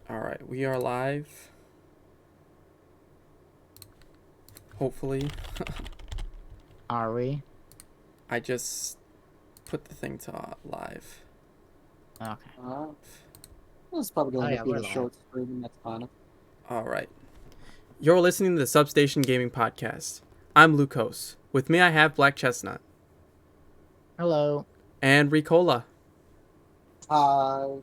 All right, we are live. Hopefully, Are we? I just put the thing to live. Okay. This is probably Oh going to yeah, be we're a live. short stream, and that's fine. All right, you're listening to the Substation Gaming Podcast. I'm Lucas. With me, I have Black Chestnut Hello. and Ricola. Uh,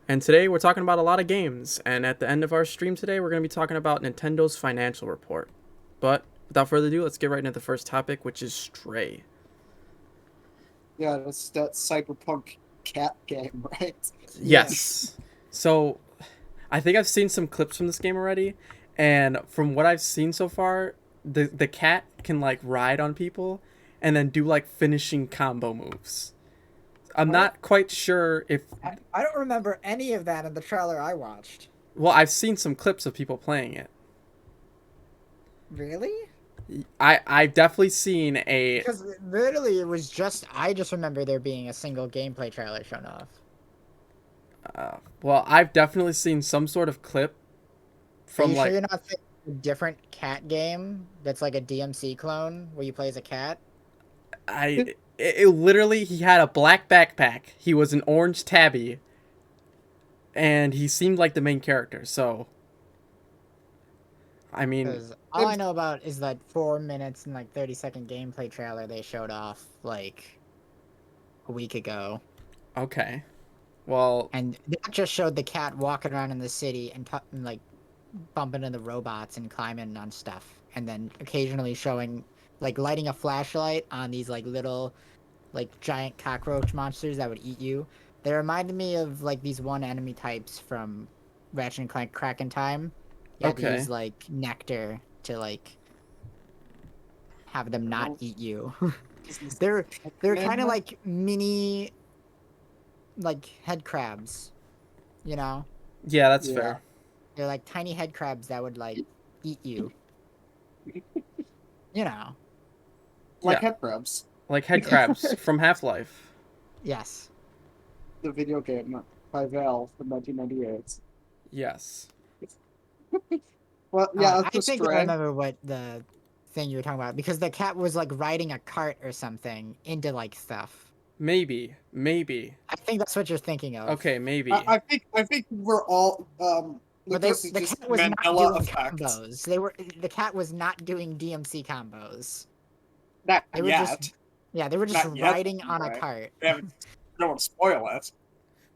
And today we're talking about a lot of games. And at the end of our stream today, we're going to be talking about Nintendo's financial report. But without further ado, let's get right into the first topic, which is Stray. yeah, that's that cyberpunk cat game, right? Yes. So, I think I've seen some clips from this game already, and from what I've seen so far, the cat can like ride on people and then do like finishing combo moves. I'm not quite sure if I don't remember any of that in the trailer I watched. well, I've seen some clips of people playing it. Really? I've definitely seen a Because literally it was I just remember there being a single gameplay trailer shown off. well, I've definitely seen some sort of clip Are from you like sure you're not thinking of a different cat game that's like a DMC clone where you play as a cat? it literally he had a black backpack. He was an orange tabby and he seemed like the main character. So I mean, Because all I know about is that 4 minutes and like 30-second gameplay trailer they showed off like a week ago. okay. Well, And that just showed the cat walking around in the city and like bumping into robots and climbing on stuff, and then occasionally showing like lighting a flashlight on these like little like giant cockroach monsters that would eat you. They reminded me of like these one enemy types from Ratchet and Clank Kraken Time. You had to okay. use like nectar to like have them not eat you. they're they're kind of like mini like head crabs, you know? Yeah, that's Yeah. fair. They're like tiny head crabs that would like eat you. You know. like Yeah. head crabs, Like head crabs from Half-Life. Yes. the video game by Valve from 1998. Yes. Well, yeah, I that's just think I Stray. remember what the thing you were talking about because the cat was like riding a cart or something into like stuff. Maybe. I think that's what you're thinking of. Okay, maybe. I think we're all But Lucas is the just cat was not Mandela doing effect. combos. The cat was not doing DMC combos. Not They were yet. they were just Not yet, riding on a right. cart. They haven't. Don't want to spoil it.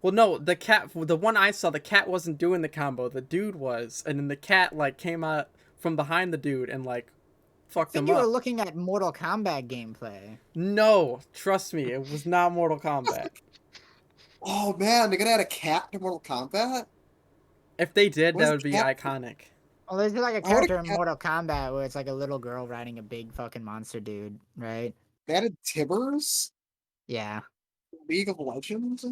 Well, no, the one I saw, the cat wasn't doing the combo. The dude was, and then the cat like came out from behind the dude and like I fucked think him you were up. looking at Mortal Kombat gameplay. No, trust me, it was not Mortal Kombat. Oh man, they're gonna add a cat to Mortal Kombat. If they did, What that is would be cat- iconic. Well, there's like a I wanna character in cat- Mortal Kombat where it's like a little girl riding a big fucking monster dude, right? They added Tibbers, Yeah. League of Legends.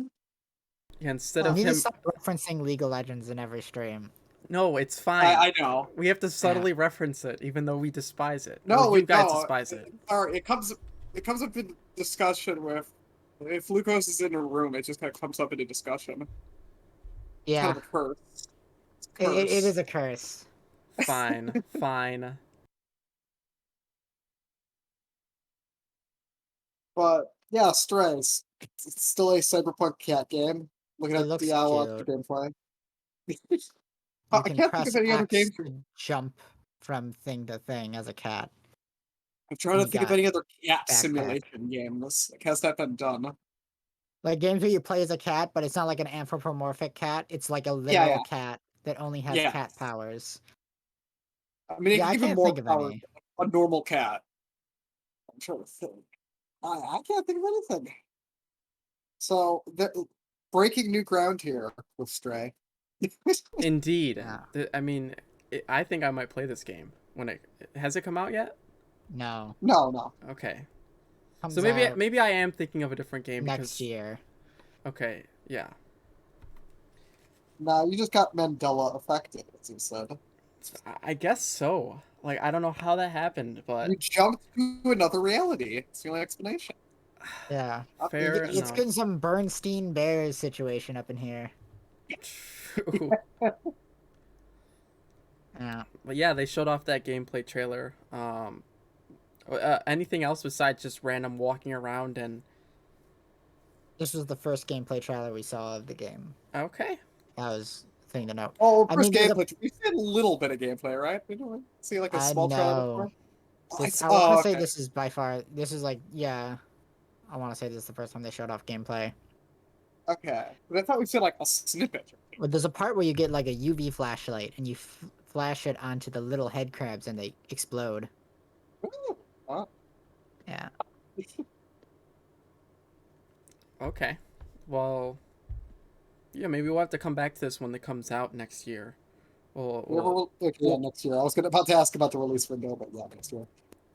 Yeah, instead You of need to him, stop referencing League of Legends in every stream. no, it's fine. I know. We have to subtly reference it, even though we despise it. No, Well, we you guys don't. despise it. Sorry, it comes up in discussion with if Lucas is in a room, it just kind of comes up in a discussion. It's Yeah, kind of a curse. It's a it curse. is a curse. Fine, fine. But yeah, Strays. It's still a cyberpunk cat game. Looking It at looks the cute. gameplay. You I can can't think press of any other X games. to jump from thing to thing as a cat. I'm trying to You think of got any other cat backpack. simulation games. Like, has that been done? Like games where you play as a cat, but it's not like an anthropomorphic cat. It's like a Yeah, literal yeah. cat that only has Yeah. cat powers. I mean, it Yeah, can I give him can't more think of power any. than a normal cat. I'm trying to think. I can't think of anything. So, breaking new ground here with Stray. Indeed. Yeah. I mean, I think I might play this game when it has it come out yet. No. No. Okay, Comes so maybe out maybe I am thinking of a different game next because year. okay, yeah, No, you just got Mandela affected, as you said. I guess so. Like I don't know how that happened, but You jumped to another reality. It's the only explanation. Yeah. fair It's enough. getting some Bernstein Bears situation up in here. True. But yeah, they showed off that gameplay trailer. Anything else besides just random walking around and This was the first gameplay trailer we saw of the game. okay. That was the thing to note. Oh, I first mean, there's a, gameplay. We've seen a little bit of gameplay, right? We don't see like a I small trailer know. before. Oh, I want to say okay. this is by far. This is like, yeah. I want to say this is the first time they showed off gameplay. Okay. But I thought we said like a snippet. Well, there's a part where you get like a UV flashlight and you flash it onto the little head crabs and they explode. Ooh, wow. Yeah. Okay. Well, yeah, maybe we'll have to come back to this when it comes out next year. Yeah, next year. I was about to ask about the release window, but yeah, next year.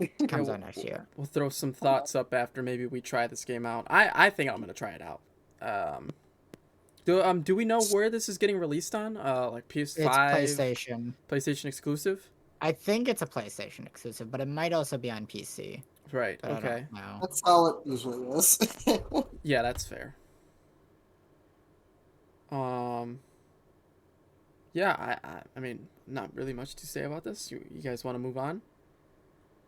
It comes Yeah, out next year. We'll throw some thoughts up after maybe we try this game out. I think I'm gonna try it out. Do we know where this is getting released on? Like PS5, It's PlayStation. PlayStation exclusive? I think it's a PlayStation exclusive, but it might also be on PC. Right. But Okay. I don't know. That's how it usually is. Yeah, that's fair. Yeah, I mean, not really much to say about this. You guys want to move on?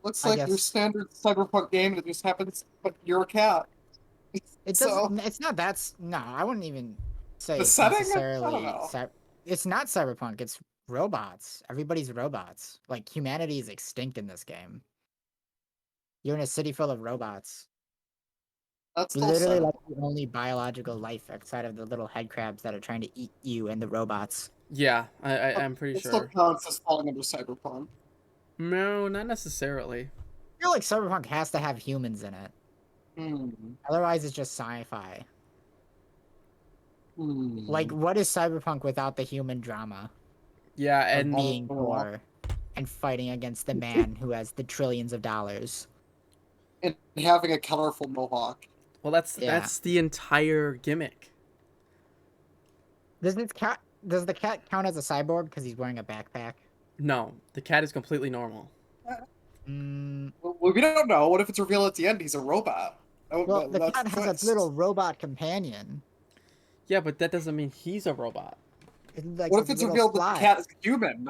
Looks I like your guess- standard cyberpunk game that just happens, but you're a cat. It So- doesn't. It's not that. No, I wouldn't even say The it's setting? I don't necessarily. know. It's not cyberpunk. It's robots. Everybody's robots. Like humanity is extinct in this game. You're in a city full of robots. That's still Literally, cyberpunk. like the only biological life outside of the little head crabs that are trying to eat you and the robots. Yeah, I'm pretty It still sure. counts as falling under cyberpunk. No, not necessarily. I feel like cyberpunk has to have humans in it. Otherwise, it's just sci-fi. Like, what is cyberpunk without the human drama Yeah, of and being poor and fighting against the man who has the trillions of dollars? And having a colorful mohawk. well, that's Yeah. the entire gimmick. Does the cat count as a cyborg because he's wearing a backpack? No, the cat is completely normal. Well, we don't know. What if it's revealed at the end he's a robot? Well, the That's cat has twist. a little robot companion. Yeah, but that doesn't mean he's a robot. It's like What if this it's little revealed that fly. the cat is a human?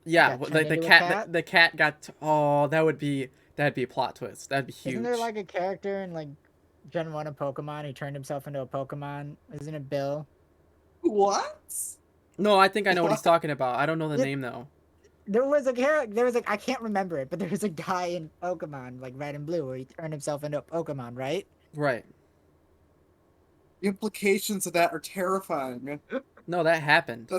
Yeah, Got well, turned the into a cat cat? the cat got oh that'd be a plot twist. That'd be huge. Isn't there like a character in like Gen 1 of Pokemon who turned himself into a Pokemon? Isn't it Bill? What? No, I think I know what he's What? talking about. I don't know the Yeah. name though. There was a character. There was I can't remember it, but there was a guy in Pokemon, like Red and Blue, where he turned himself into a Pokemon, right? Right. The implications of that are terrifying. No, that happened.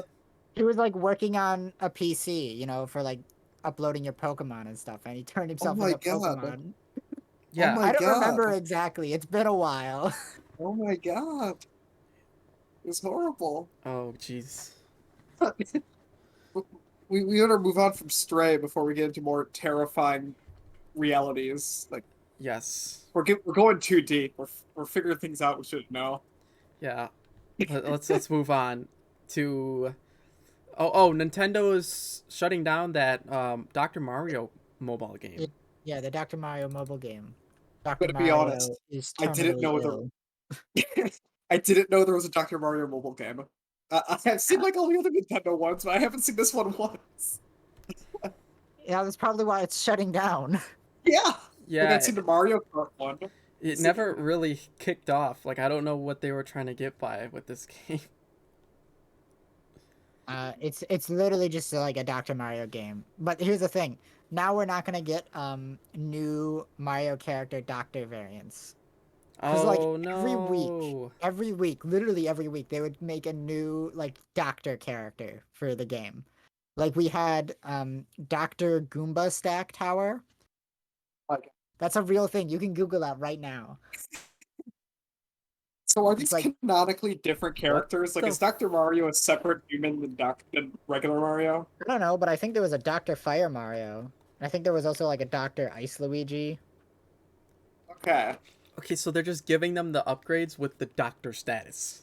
He was like working on a PC, you know, for like uploading your Pokemon and stuff, and he turned himself my into a God. Pokemon. Yeah. my I don't God. remember exactly. It's been a while. Oh my god. It's horrible. Oh jeez. We better move on from Stray before we get into more terrifying realities. Like Yes. we're going too deep. We're figuring things out we shouldn't know. Yeah. Let's move on to oh Nintendo is shutting down that Dr. Mario mobile game. Yeah, the Dr. Mario mobile game. Dr. Gonna be Mario honest, is I didn't terminally know ill. I didn't know there was a Dr. Mario mobile game. I have seen like all the other Nintendo ones, but I haven't seen this one once. Yeah, that's probably why it's shutting down. Yeah. Like Yeah, I'd seen the Mario Kart one. it never really kicked off. Like I don't know what they were trying to get by with this game. It's literally just like a Dr. Mario game. But here's the thing. Now we're not gonna get new Mario character Doctor variants. 'Cause, like, Oh every week, literally every week, they would make a new like Doctor character for the game. Like we had Doctor Goomba Stack Tower. Like, That's a real thing. You can Google that right now. so are It's these like- canonically different characters? Like, the is Dr. Mario a separate human than regular Mario? I don't know, but I think there was a Doctor Fire Mario. I think there was also like a Doctor Ice Luigi. Okay. Okay, so they're just giving them the upgrades with the doctor status.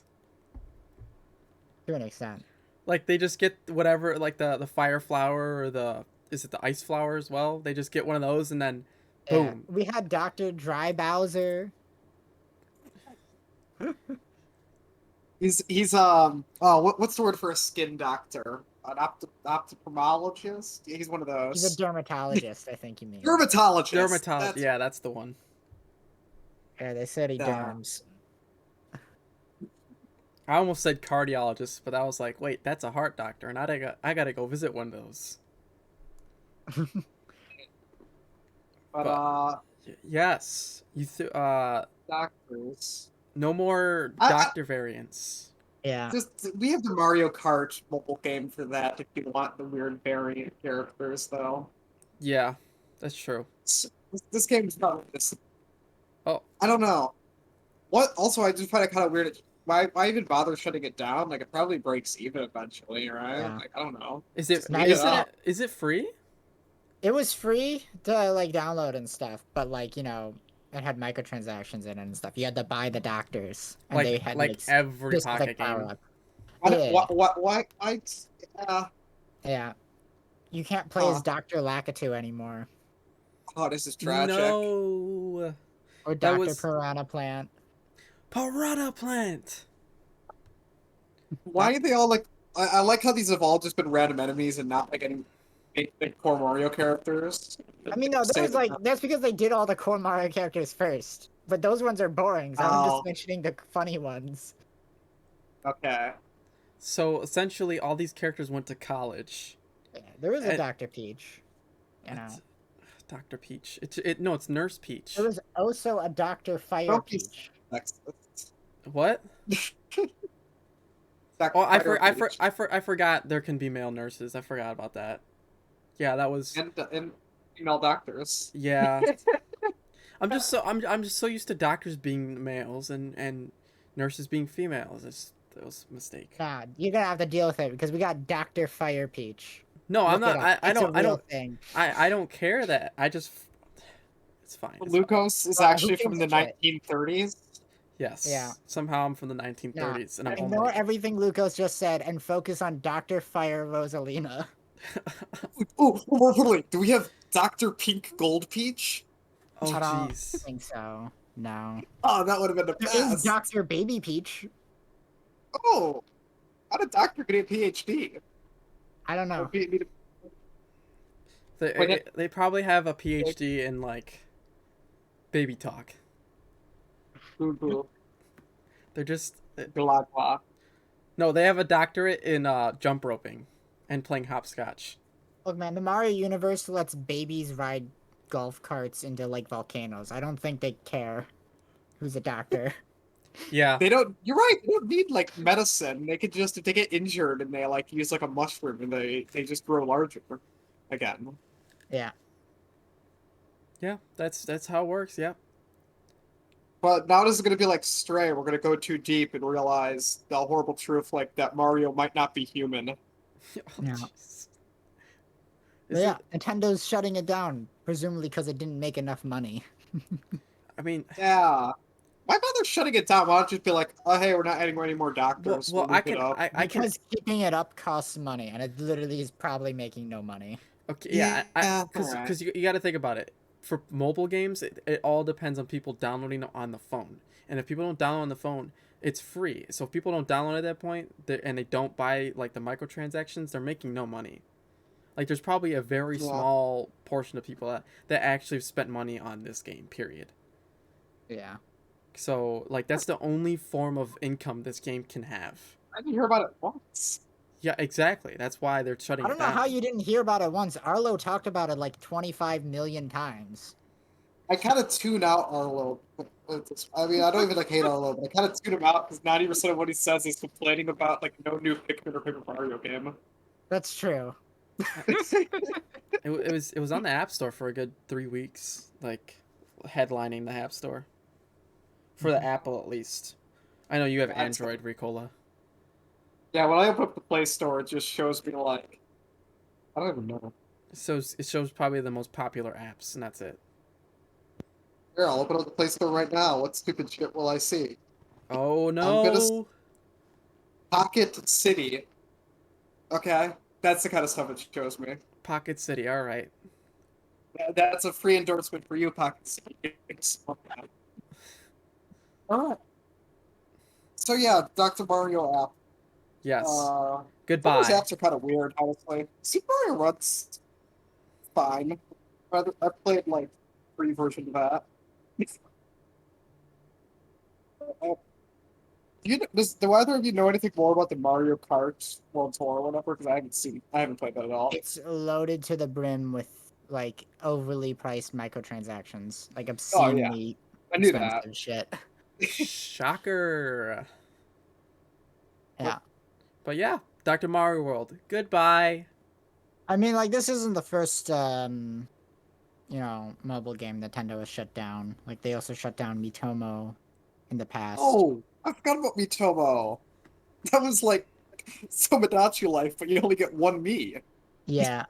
To an extent. Like they just get whatever, like the fire flower or is it the ice flower as well? They just get one of those and then Yeah. boom. We had Dr. Dry Bowser. He's what's the word for a skin doctor? an ophthalmologist. Yeah, he's one of He's a those. dermatologist, I think you mean. Dermatologist. Dermatologist. Yeah, that's the one. Yeah, they said he Yeah. derms. I almost said cardiologist, but I was like, wait, that's a heart doctor, and I gotta go visit one of those. But But yes, doctors. no more I doctor variants. Yeah. just we have the Mario Kart mobile game for that if you want the weird variant characters though. Yeah, that's true. This game is not this. Oh, I don't know. What also I just find it kind of weird. Why even bother shutting it down? Like it probably breaks even eventually, right? Yeah. Like I don't know. is it Just leave it isn't up. it is it free? It was free to like download and stuff, but like, it had microtransactions in it and stuff. You had to buy the doctors, and they had Like every specific pocket power game. up. Why? Yeah, Why? Yeah. yeah. You can't play as Huh. Dr. Lakitu anymore. Oh, this is tragic. No, Or that Dr. was Piranha Plant. Piranha Plant. Why are they all like? I like how these have all just been random enemies and not like any big core Mario characters. I mean, no, Say those that. that's because they did all the core Mario characters first. But those ones are boring, so I'm just Oh, mentioning the funny ones. okay. So essentially, all these characters went to college. Yeah, there was a And Dr. Peach. You know, Dr. Peach. No, it's Nurse Peach. there was also a Dr. Fire Don't be Peach. sexist. What? Dr. Oh, Fire Peach. I forgot there can be male nurses. I forgot about that. Yeah, that was. And female doctors. Yeah, I'm just so used to doctors being males and nurses being females. That was a mistake. Nah, you're gonna have to deal with it because we got Dr. Fire Peach. No, I'm Look it not. up. It's a I real don't. thing. I don't care that. I just. It's fine. It's fine. Lucas is Who actually from gives the a shit? 1930s. Yes. Yeah. Somehow I'm from the Nah, 1930s and I'm ignore homely. everything Lucas just said and focus on Dr. Fire Rosalina. Oh, wait. Do we have Dr. Pink Gold Peach? Oh I don't jeez. think so. No. Oh, that would have been the There is best. Dr. Baby Peach. Oh, how did Doctor get a PhD? I don't Or know. They probably have a PhD in like baby talk. Boo They're just boo. no. They have a doctorate in jump roping and playing hopscotch. Look, man, the Mario universe lets babies ride golf carts into like volcanoes. I don't think they care who's a doctor. Yeah. They don't. You're right. They don't need like medicine. They could just if they get injured and they like use like a mushroom and they just grow larger again. Yeah. Yeah. That's how it works. Yeah. But now this is gonna be like Stray. We're gonna go too deep and realize the horrible truth, like that Mario might not be human. Oh, Yeah. jeez. But Is yeah, it? Nintendo's shutting it down, presumably because it didn't make enough money. I mean, Yeah. Why bother shutting it down? Why not just be like, oh hey, we're not adding any more doctors. well, We'll leave it up. I can. Because keeping it up costs money, and it literally is probably making no money. Okay, yeah, Alright. because you got to think about it. For mobile games, it all depends on people downloading it on the phone. And if people don't download on the phone, it's free. So if people don't download at that point and they don't buy like the microtransactions, they're making no money. Like there's probably a very Yeah. small portion of people that actually spent money on this game. Period. Yeah. So like that's the only form of income this game can have. I didn't hear about it once. Yeah, exactly. That's why they're shutting I it don't know down. how you didn't hear about it once. Arlo talked about it like 25 million times. I kind of tune out Arlo. I mean, I don't even like hate Arlo, but I kind of tune him out because 90% of what he says is complaining about like no new Pikmin or Paper Mario game. That's true. It was on the App Store for a good 3 weeks, like headlining the App Store for the Apple at least. I know you have That's- Android, Ricola. Yeah, when I open up the Play Store, it just shows me like I don't even know. So it shows probably the most popular apps, and that's it. Here, I'll open up the Play Store right now. What stupid shit will I see? Oh I'm gonna no! Pocket City. Okay, that's the kind of stuff it shows me. Pocket City. All right. That's a free endorsement for you, Pocket City. Alright. So yeah, Dr. Mario app. Yes. Some of those Goodbye. apps are kind of weird, honestly. Super Mario runs fine. I played like free version of that. Uh, do either of you know anything more about the Mario Kart World Tour or whatever? Because I haven't played that at all. It's loaded to the brim with like overly priced microtransactions, like Oh yeah, obscenely I knew that. expensive shit. Shocker. Yeah. But yeah, Dr. Mario World. Goodbye. I mean, like, this isn't the first, mobile game Nintendo has shut down. Like, they also shut down Mitomo in the past. Oh, I forgot about Mitomo. That was like Tomodachi Life, but you only get one me. Yeah.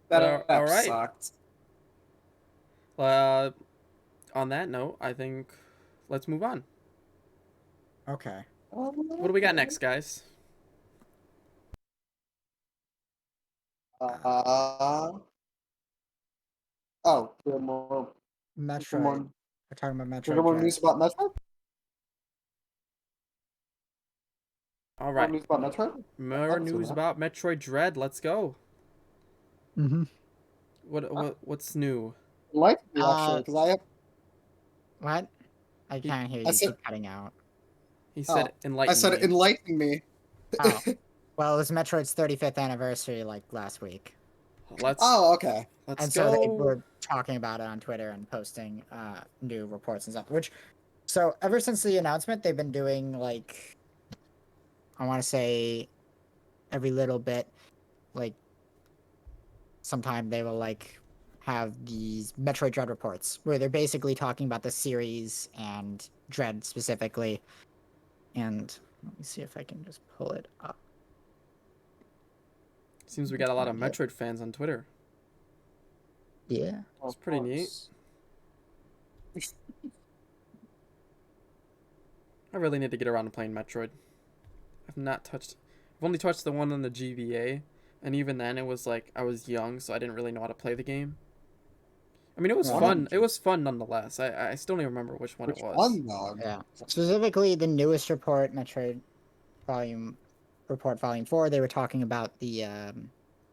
But That all app right. sucked. Uh, on that note, I think let's move on. Okay. What do we got next, guys? Uh, oh, we have more, Metroid. more, We're talking about we have Metroid more Dread. news about Metroid? All More right. news about Metroid? More news about Metroid Dread. Let's go. Mm-hmm. What's new? Like me, actually, because I have. What? I can't hear you. I You said, keep cutting out. He oh, said I enlighten said me. enlighten me. Oh. Well, it was Metroid's 35th anniversary, like, last week. Let's Oh, okay. let's And so they go. were talking about it on Twitter and posting new reports and stuff. So ever since the announcement, they've been doing like, I want to say, every little bit, like sometime they will like have these Metroid Dread reports where they're basically talking about the series and Dread specifically. And let me see if I can just pull it up. Seems we got a lot of Find it. Metroid fans on Twitter. Yeah. It's Of pretty neat. course. I really need to get around to playing Metroid. I've not touched. I've only touched the one on the GBA, and even then, it was like I was young, so I didn't really know how to play the game. I mean, it was Yeah. fun. It was fun nonetheless. I still don't even remember which one Which it was. one, though? Yeah. Specifically, the newest report, Metroid Volume Report Volume 4, they were talking about the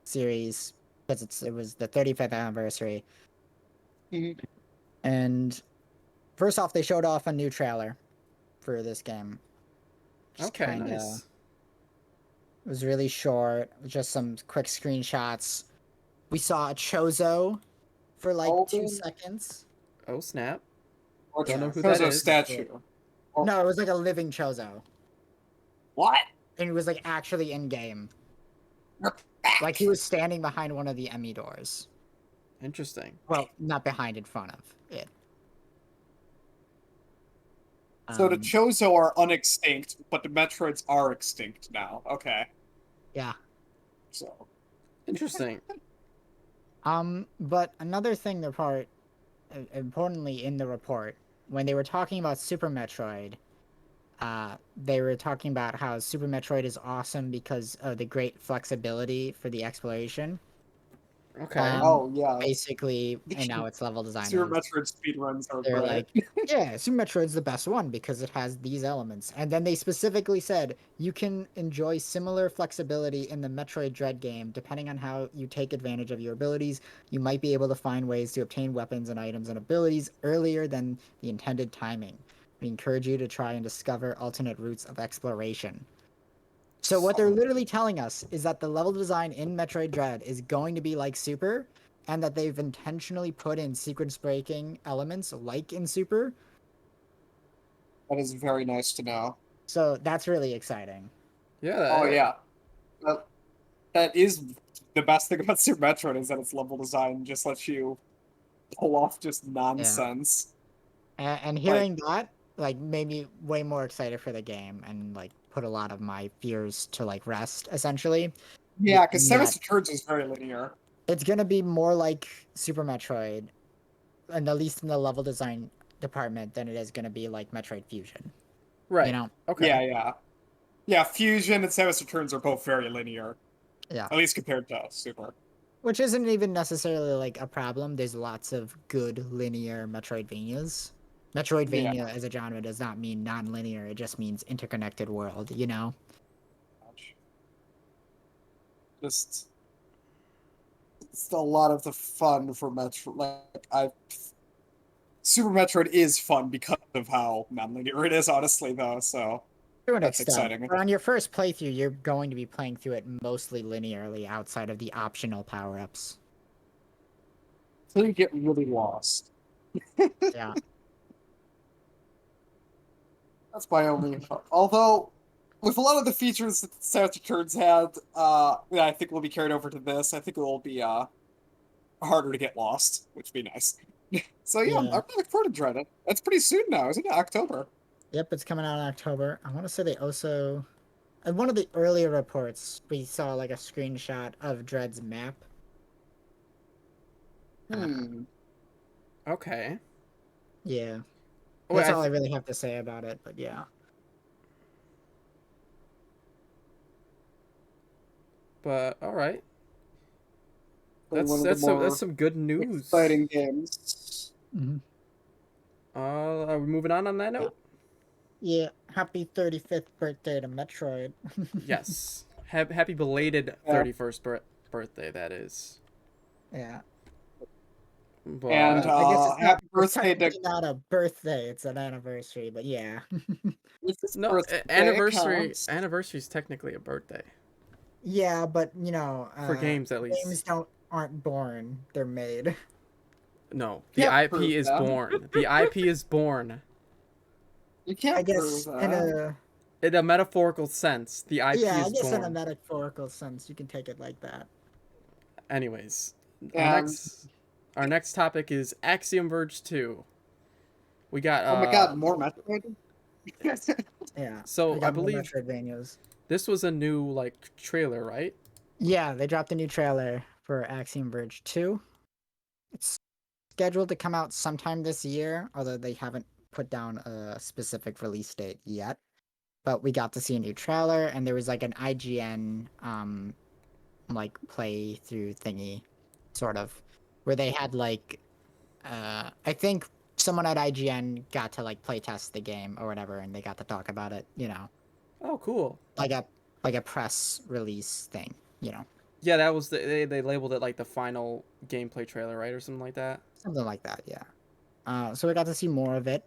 series because it was the 35th anniversary. Mhm. And first off, they showed off a new trailer for this game. Just Okay, kind of nice. it was really short, just some quick screenshots. We saw a Chozo for like Oh, 2 seconds. Oh snap! or Don't know who there's that a is. statue. Oh, No, it was like a living Chozo. what? And it was like actually in game. You're Like back. he was standing behind one of the Emmy doors. Interesting. Well, not behind, in front of it. So the Um, Chozo are unextinct, but the Metroids are extinct now. Okay, yeah. so Interesting. But another thing the part, importantly in the report, when they were talking about Super Metroid, they were talking about how Super Metroid is awesome because of the great flexibility for the exploration. Okay. oh yeah, Basically, and now its level design Super is. Metroid speedruns are They're great. like, yeah, Super Metroid's the best one because it has these elements. And then they specifically said you can enjoy similar flexibility in the Metroid Dread game depending on how you take advantage of your abilities. You might be able to find ways to obtain weapons and items and abilities earlier than the intended timing. We encourage you to try and discover alternate routes of exploration. So what they're literally telling us is that the level design in Metroid Dread is going to be like Super, and that they've intentionally put in sequence breaking elements like in Super. That is very nice to know. So that's really exciting. Yeah. Oh yeah, that, that is the best thing about Super Metroid is that its level design just lets you pull off just Yeah. nonsense. And Like hearing that like made me way more excited for the game and like put a lot of my fears to like rest essentially. yeah, because In Samus that Returns is very linear. it's gonna be more like Super Metroid, and at least in the level design department, than it is gonna be like Metroid Fusion. You Right. know? Okay. Yeah. Fusion and Samus Returns are both very linear, Yeah. at least compared to Super. Which isn't even necessarily like a problem. There's lots of good linear Metroidvanias. Metroidvania as a genre does not mean non-linear. It just means interconnected world. You know. Just it's a lot of the fun for Metro. Like I, Super Metroid is fun because of how non-linear it is. Honestly, though, so To an that's extent. exciting. But on your first playthrough, you're going to be playing through it mostly linearly outside of the optional power-ups. So you get really lost. Yeah. That's my only. Although, with a lot of the features that Santa Turns had, yeah, I think will be carried over to this. I think it will be harder to get lost, which would be nice. So yeah, I'm Yeah. looking forward to Dread. That's pretty soon now, isn't it? October. Yep, it's coming out in October. I want to say they also, in one of the earlier reports, we saw like a screenshot of Dread's map. Hmm. Okay. Yeah, Oh, that's all I really have to say about it. But yeah, but all right. Probably one of the That's more some good news. exciting games. mm-hmm. Are we moving on that Yeah. note? Yeah. Happy 35th birthday to Metroid. Yes. Happy belated Yeah. 31st birthday. That is. Yeah. And But I guess it's happy birthday to technically not a birthday; it's an anniversary. But yeah. Lizz's no, birthday counts. anniversary is technically a birthday Yeah, but for games at games least. aren't born; they're made. No, the Can't IP prove is that. born. The IP is born. You I can't prove guess in that. a In a metaphorical sense, the IP yeah, I is guess in a born. metaphorical sense, you can take it like that. Anyways, our And next our next topic is Axiom Verge 2. We got oh my god, more Metroid. Yeah, we so I got more believe Metroidvanias. this was a new like trailer, right? Yeah, they dropped a new trailer for Axiom Verge 2. It's scheduled to come out sometime this year, although they haven't put down a specific release date yet. But we got to see a new trailer, and there was like an IGN like playthrough thingy, sort of, where they had like I think someone at IGN got to like play test the game or whatever, and they got to talk about it. Oh, cool. Like a press release thing. Yeah, that was they labeled it like the final gameplay trailer, right, or something like that. Something like that. Yeah. So we got to see more of it.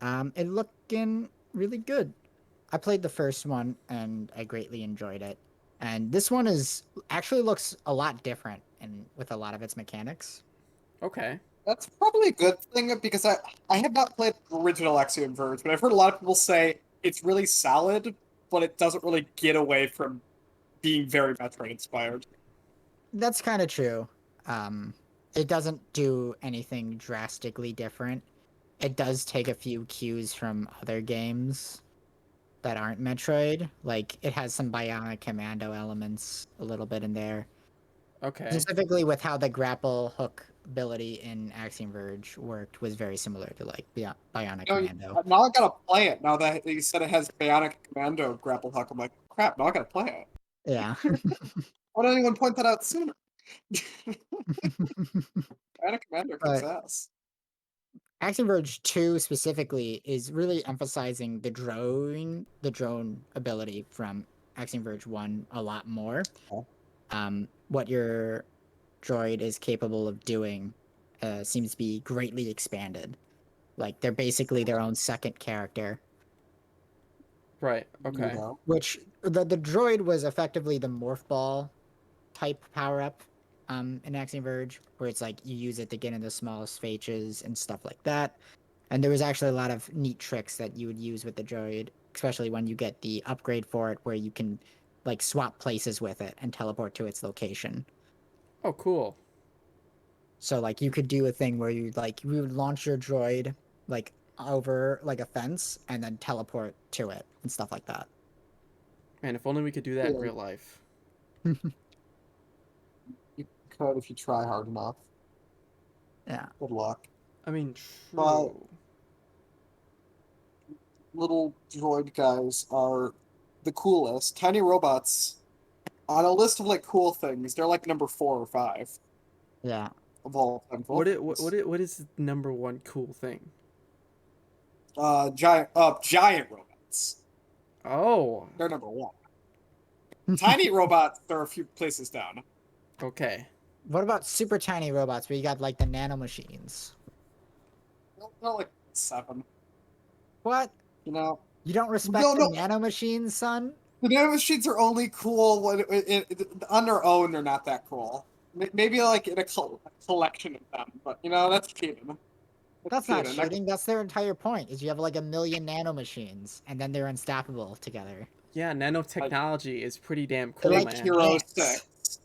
It looking really good. I played the first one and I greatly enjoyed it. And this one is actually looks a lot different and with a lot of its mechanics. Okay. That's probably a good thing because I have not played the original Axiom Verge, but I've heard a lot of people say it's really solid, but it doesn't really get away from being very Metroid inspired. That's kind of true. Um, it doesn't do anything drastically different. It does take a few cues from other games that aren't Metroid. Like it has some Bionic Commando elements a little bit in there. Okay. Specifically with how the grapple hook ability in Axiom Verge worked was very similar to like Bionic You know, Commando. now I gotta play it. Now that you said it has Bionic Commando grapple hook, I'm like, crap, now I gotta play it. Yeah. Why didn't anyone point that out sooner? Bionic Commando kicks But ass. Axiom Verge 2 specifically is really emphasizing the drone ability from Axiom Verge 1 a lot more. Oh. What your droid is capable of doing seems to be greatly expanded. Like they're basically their own second character. Right. You Okay. know. Which the droid was effectively the morph ball type power up in Axiom Verge, where it's like you use it to get into small spaces and stuff like that. And there was actually a lot of neat tricks that you would use with the droid, especially when you get the upgrade for it, where you can like swap places with it and teleport to its location. Oh, cool. So like you could do a thing where you would launch your droid like over like a fence and then teleport to it and stuff like that. Man, if only we could do that in Yeah, real life. you could if you try hard enough. Yeah. Good luck. I mean, But true. little droid guys are the coolest. Tiny robots on a list of like cool things. They're like number 4 or 5 Yeah. of all time. What is the number one cool thing? giant robots. Oh, They're number one. Tiny robots, there are a few places down. okay. What about super tiny robots where you got like the nanomachines? They're like 7. What? You know, You don't respect No, the no. nanomachines, son? the nanomachines are only cool when on their own. They're not that cool. Maybe like in a collection of them, but that's cheating. That's not cheating. cheating. That's their entire point. Is you have like a million nanomachines, and then they're unstoppable together. Yeah, nanotechnology is pretty damn They're cool, like man. Hero ants. 6.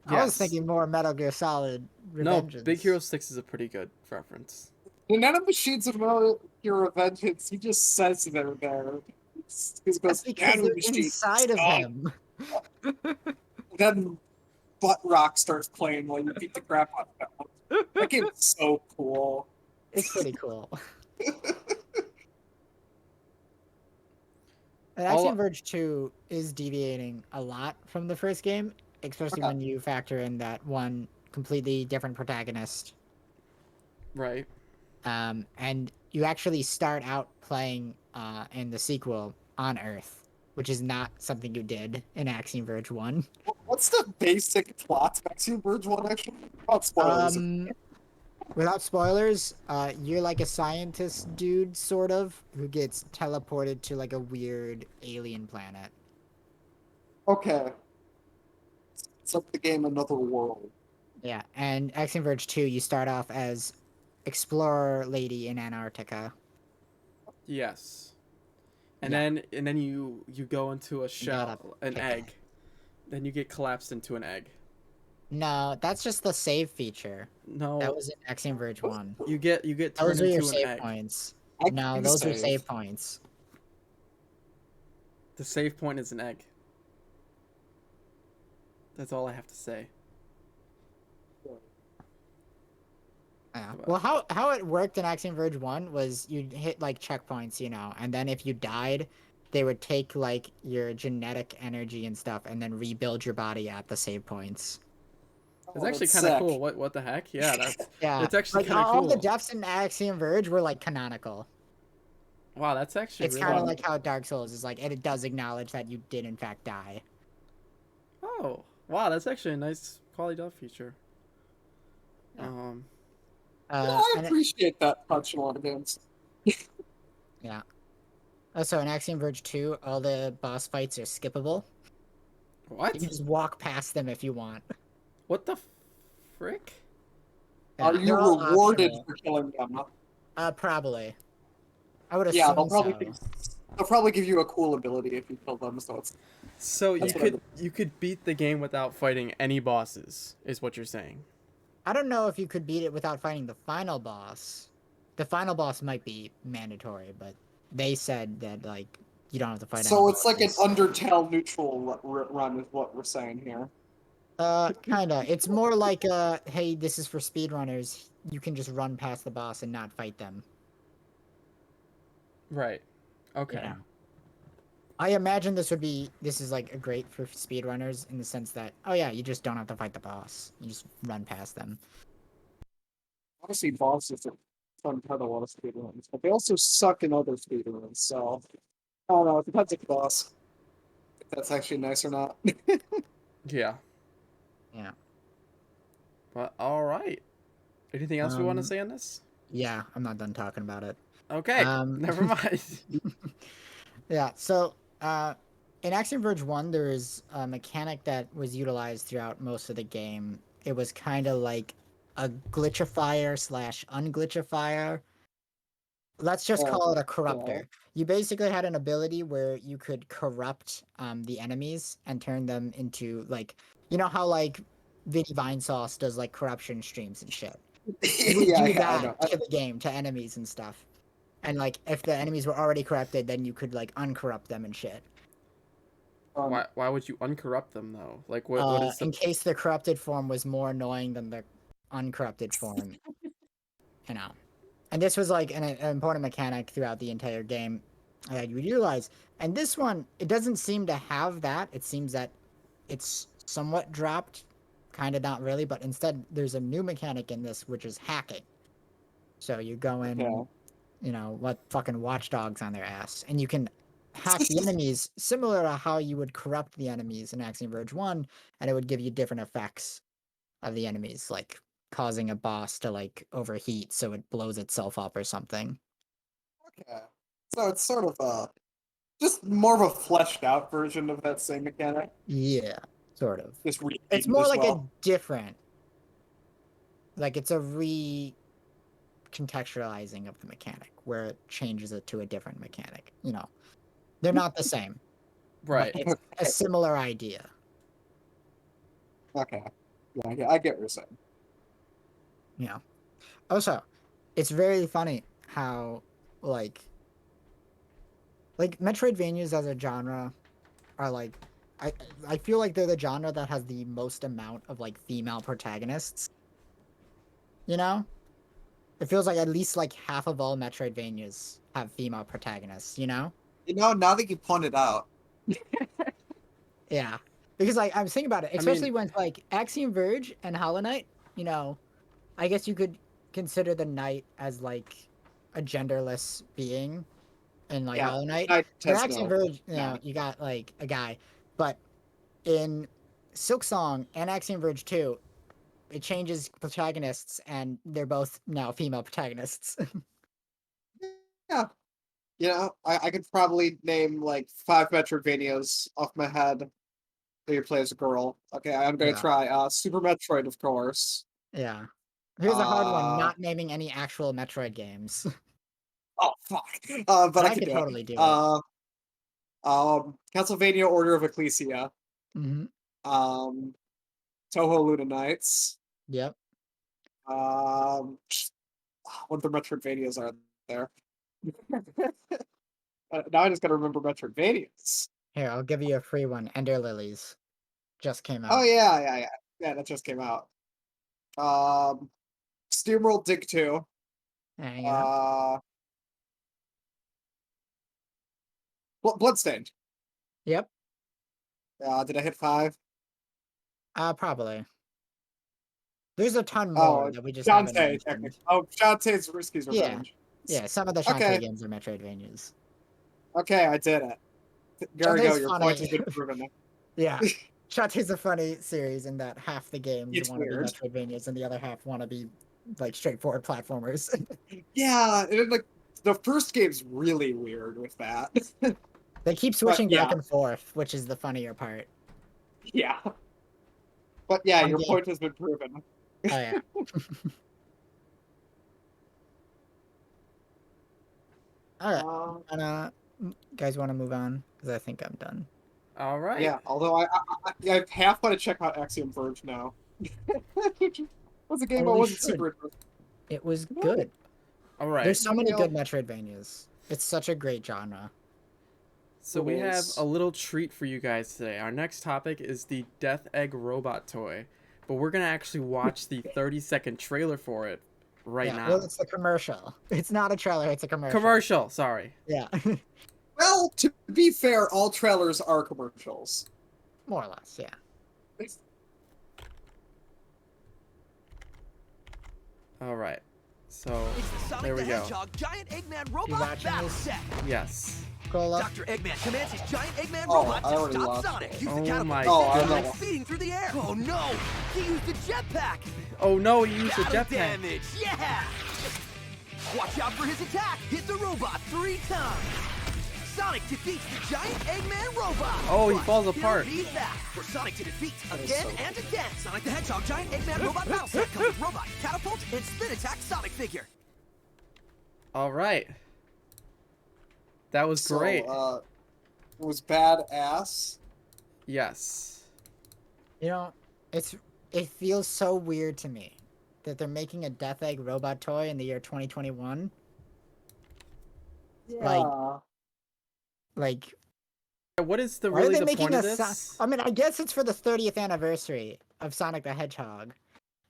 I was Yes. thinking more Metal Gear Solid No, Revengeance. Big Hero 6 is a pretty good reference. The nanomachines of Metal Gear Vengeance, he just says they're there. He That's goes, because they're nanomachines. inside of him. Then Butt Rock starts playing while you beat the crap out of them. That game is so cool. It's pretty cool. And Axiom Verge 2 is deviating a lot from the first game, especially Okay. when you factor in that one completely different protagonist. Right. And you actually start out playing in the sequel on Earth, which is not something you did in Axiom Verge 1. What's the basic plot of Axiom Verge 1, actually? Without spoilers. Without spoilers, you're like a scientist dude, sort of, who gets teleported to like a weird alien planet. Okay. It's like the game Another World. Yeah, and Axiom Verge 2, you start off as explorer lady in Antarctica. Yes. And Yeah. then you go into a shell, an pick egg. Then you get collapsed into an egg. No, that's just the save feature. No, That was in Axiom Verge 1. you get turned Those were your into an save egg. points. I No, can those were save. save points. The save point is an egg. That's all I have to say. Yeah. But- Well, how it worked in Axiom Verge 1 was you'd hit like checkpoints, and then if you died, they would take like your genetic energy and stuff and then rebuild your body at the save points. It's Oh, actually that's kind of sick. cool. What the heck? Yeah, that's Yeah. That's actually like kinda all the cool. deaths in Axiom Verge were like canonical. wow. That's actually It's really kind of fun. like how Dark Souls is like, and it does acknowledge that you did in fact die. Oh, wow. That's actually a nice quality of feature. Yeah. I And appreciate that touch in a lot of games. yeah. Also, in Axiom Verge 2, all the boss fights are skippable. What? You can just walk past them if you want. What the frick? Are Yeah, you they're all rewarded optional. for killing them? Probably. I would Yeah, assume so. they'll probably give you a cool ability if you kill them. So it's So That's you could beat the game without fighting any bosses, is what you're saying. I don't know if you could beat it without fighting the final boss. The final boss might be mandatory, but they said that like you don't have to fight. so any it's like an bosses. Undertale neutral run is what we're saying here. Kinda. It's more like hey, this is for speedrunners. You can just run past the boss and not fight them. Right. Okay. Yeah. I imagine this is like a great for speedrunners in the sense that, oh yeah, you just don't have to fight the boss. You just run past them. Honestly, bosses are fun part of a lot of speedruns, but they also suck in other speedruns. So I don't know. It depends on the boss. If that's actually nice or not. Yeah. Yeah. But all right. Anything else we want to Um, say on this? Yeah, I'm not done talking about it. Okay. Never mind. Yeah, so in Axiom Verge 1, there is a mechanic that was utilized throughout most of the game. It was kind of like a glitchifier slash unglitchifier. Let's just call it a corruptor. You basically had an ability where you could corrupt the enemies and turn them into like, you know how like Vinny Vinesauce does like corruption streams and shit. You would do I that know. to the game, to enemies and stuff. And like, if the enemies were already corrupted, then you could like uncorrupt them and shit. Why would you uncorrupt them though? Like what is the In case the corrupted form was more annoying than the uncorrupted form, you know. And this was like an important mechanic throughout the entire game that you would utilize. And this one, it doesn't seem to have that. It seems that it's somewhat dropped, kind of not really, but instead there's a new mechanic in this, which is hacking. So you go in, Yeah. let fucking watchdogs on their ass, and you can hack the enemies similar to how you would corrupt the enemies in Axiom Verge 1, and it would give you different effects of the enemies, like causing a boss to like overheat so it blows itself up or something. Okay. So it's sort of just more of a fleshed out version of that same mechanic. Yeah, sort of. Just It's rethemed more as like well. a different, like it's a recontextualizing of the mechanic where it changes it to a different mechanic. They're not the same, Right. but it's a similar idea. Okay. Yeah, I get what you're saying. Also, it's very funny how like Metroidvanias as a genre are like I I feel like they're the genre that has the most amount of like female protagonists. You know? It feels like at least like half of all Metroidvanias have female protagonists, you know? Now that you pointed out, Yeah. Because like I'm thinking about it, I especially mean, when like Axiom Verge and Hollow Knight, I guess you could consider the knight as like a genderless being in like yeah, Hollow Knight. I In test Axiom no. Verge, No. you got like a guy. But in Silk Song and Axiom Verge 2, it changes protagonists and they're both now female protagonists. Yeah. I could probably name like 5 Metroidvanias off my head that you play as a girl. Okay, I'm gonna Yeah. try Super Metroid, of course. Yeah. Here's a hard one, Uh not naming any actual Metroid games. oh fuck. But But I I could could do it. totally do it. Castlevania Order of Ecclesia. Hmm. Um Toho Luna Knights. Yep. Um what other Metroidvanias are there? Now I just gotta remember Metroidvanias. Here, I'll give you a free one. Ender Lilies just came Oh out. yeah. Yeah, that just came out. Um Steamworld Dig 2. Yeah. Uh Bloodstained. Yep. Did I hit 5? Probably. There's a ton more Oh, that we just haven't Shantae, mentioned. technically. Oh, Shantae's Risky's Yeah. Revenge. Yeah, some of the Shantae Okay, games are Metroidvanias. okay, I did it. There we go, Shantae's your point has funny. been proven. Yeah. Shantae's a funny series in that half the games It's want to be weird. Metroidvanias and the other half want to be like straightforward platformers. Yeah, and like the first game's really weird with that. They keep But switching back yeah, and forth, which is the funnier part. yeah. But yeah, One your game. point has been proven. Oh yeah. All right. Um, Guys want to move on because I think I'm done. all right. yeah, although I half want to check out Axiom Verge now. What's a game I Oh, we wasn't should. super interested It was in. good. All right. There's so many Yeah. good Metroidvanias. It's such a great genre. So we have Yes. a little treat for you guys today. Our next topic is the Death Egg robot toy, but we're gonna actually watch the 30-second trailer for it right now. Well, it's the commercial. It's not a trailer. It's a commercial. Commercial. Sorry. Yeah. Well, to be fair, all trailers are commercials. More or less. Yeah. All right. So It's the Sonic there we the go. Hedgehog giant Eggman You robot watching battle this? set. Yes. Cola. Dr. Eggman commands his giant Eggman Oh, robot I to already stop lost Sonic. it. Use Oh the catapult my to Oh, I send know. Sonic speeding through the air. Oh no! He used the jetpack. Oh no, he used a Battle jetpack. damage. Yeah. Watch out for his attack. Hit the robot 3 times. Sonic defeats the giant Eggman robot. Oh, he But falls he'll apart. be back for Sonic to defeat is again so and again. Sonic the Hedgehog giant Eggman robot battle set comes with robot, catapult, and spin attack Sonic figure. All right. That was great. So, it was badass. Yes. It feels so weird to me that they're making a Death Egg robot toy in the year 2021. Yeah. Like, What is the why are really they the making point of a this? I mean, I guess it's for the 30th anniversary of Sonic the Hedgehog.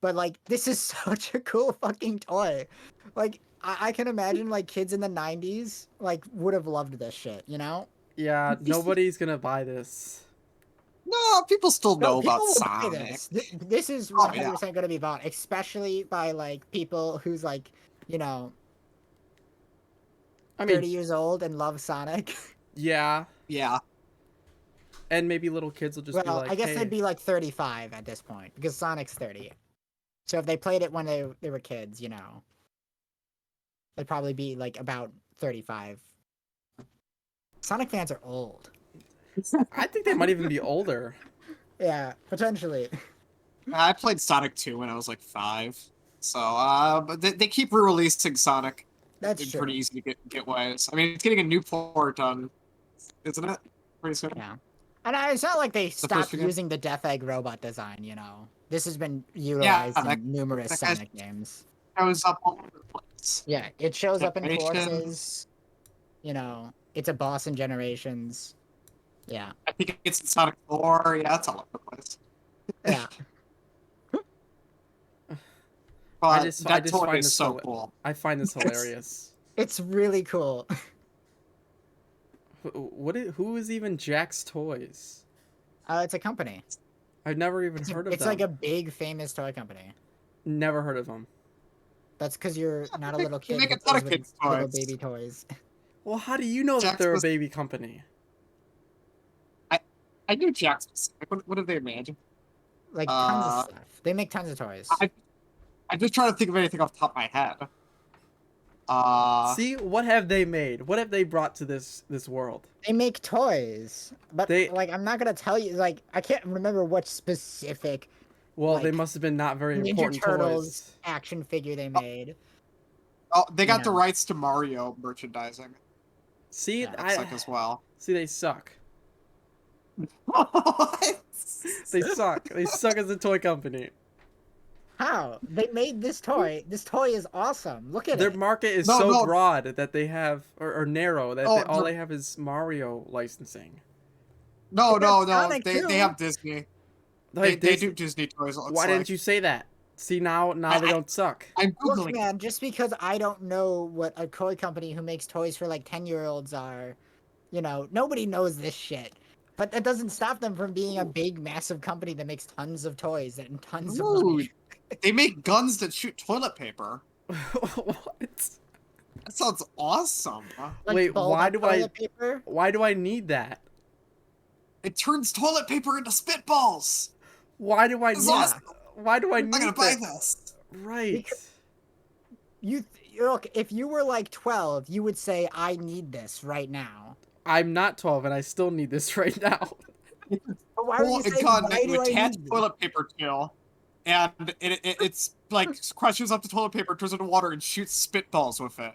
But like, this is such a cool fucking toy. Like, I can imagine like kids in the 90s like would have loved this shit, you know? Yeah, nobody's gonna buy this. No, people still know people about will buy Sonic. this. This is Oh, 100% going to be bought, especially by like people whose like, you know, I mean, 30 years old and love Sonic. yeah, Yeah. and maybe little kids will just be Well, like, I guess hey, they'd be like 35 at this point because Sonic's 30. So if they played it when they were kids, you know, they'd probably be like about 35. Sonic fans are old. I think they might even be older. Yeah, potentially. I played Sonic 2 when I was like 5. So, but they keep re-releasing Sonic That's in true. pretty easy to get ways. I mean, it's getting a new port on, isn't it? Pretty soon. Yeah. And it's not like they first stopped figure? using the Death Egg robot design, you know. This has been Yeah, utilized in numerous that guy's- Sonic games. Shows up all over the place. Yeah, it shows up in Generations. courses. You know, it's a boss in Generations. Yeah. I think it's in Sonic 4. Yeah, it's all over the place. Yeah. But I just that toy find is this so cool. I find this hilarious. It's really cool. Who is even Jack's Toys? It's a company. I've never even heard of It's them. like a big famous toy company. Never heard of them. That's because you're not a little They kid make who a ton of plays with kids' little toys. baby toys. Well, how do you know that Jack's they're a was- baby company? I knew Jack specific. What did they imagine? Like tons of stuff. They make tons of toys. I'm just trying to think of anything off the top of my head. See, what have they made? What have they brought to this world? They make toys, but They- like I'm not gonna tell you. Like I can't remember what specific Well, they like, must have been not very Ninja important Turtles toys. action figure they made. Oh, they got the Yeah. rights to Mario merchandising. See, Yeah, Looks like as well. see, they suck. What? They suck. They suck as a toy company. How they made this toy? This toy is awesome. Look at Their it. market is No, so no. broad that they have, or narrow, that Oh, all no. they have is Mario licensing. No, They no, got no. Sonic, They too. have Disney. Like, They do Disney toys. it looks Why like. didn't you say that? See, now they don't suck. I'm Look, googling. man, just because I don't know what a toy company who makes toys for like 10-year-olds are, you know, nobody knows this shit. But that doesn't stop them from being a big, massive company that makes tons of toys and tons of money. They make guns that shoot toilet paper. What? That sounds awesome. Like Wait, bulb why on do I- toilet paper? Why do I need that? It turns toilet paper into spitballs. Why do I This is need? awesome. Why do I I'm need not gonna buy that? this. Right. Look, if you were like 12, you would say, "I need this right now." I'm not 12 and I still need this right now. But why Pull would you a say, gun "Why that you do I attach need this?" toilet paper to, and it's like crushes up the toilet paper, turns it into water, and shoots spitballs with it.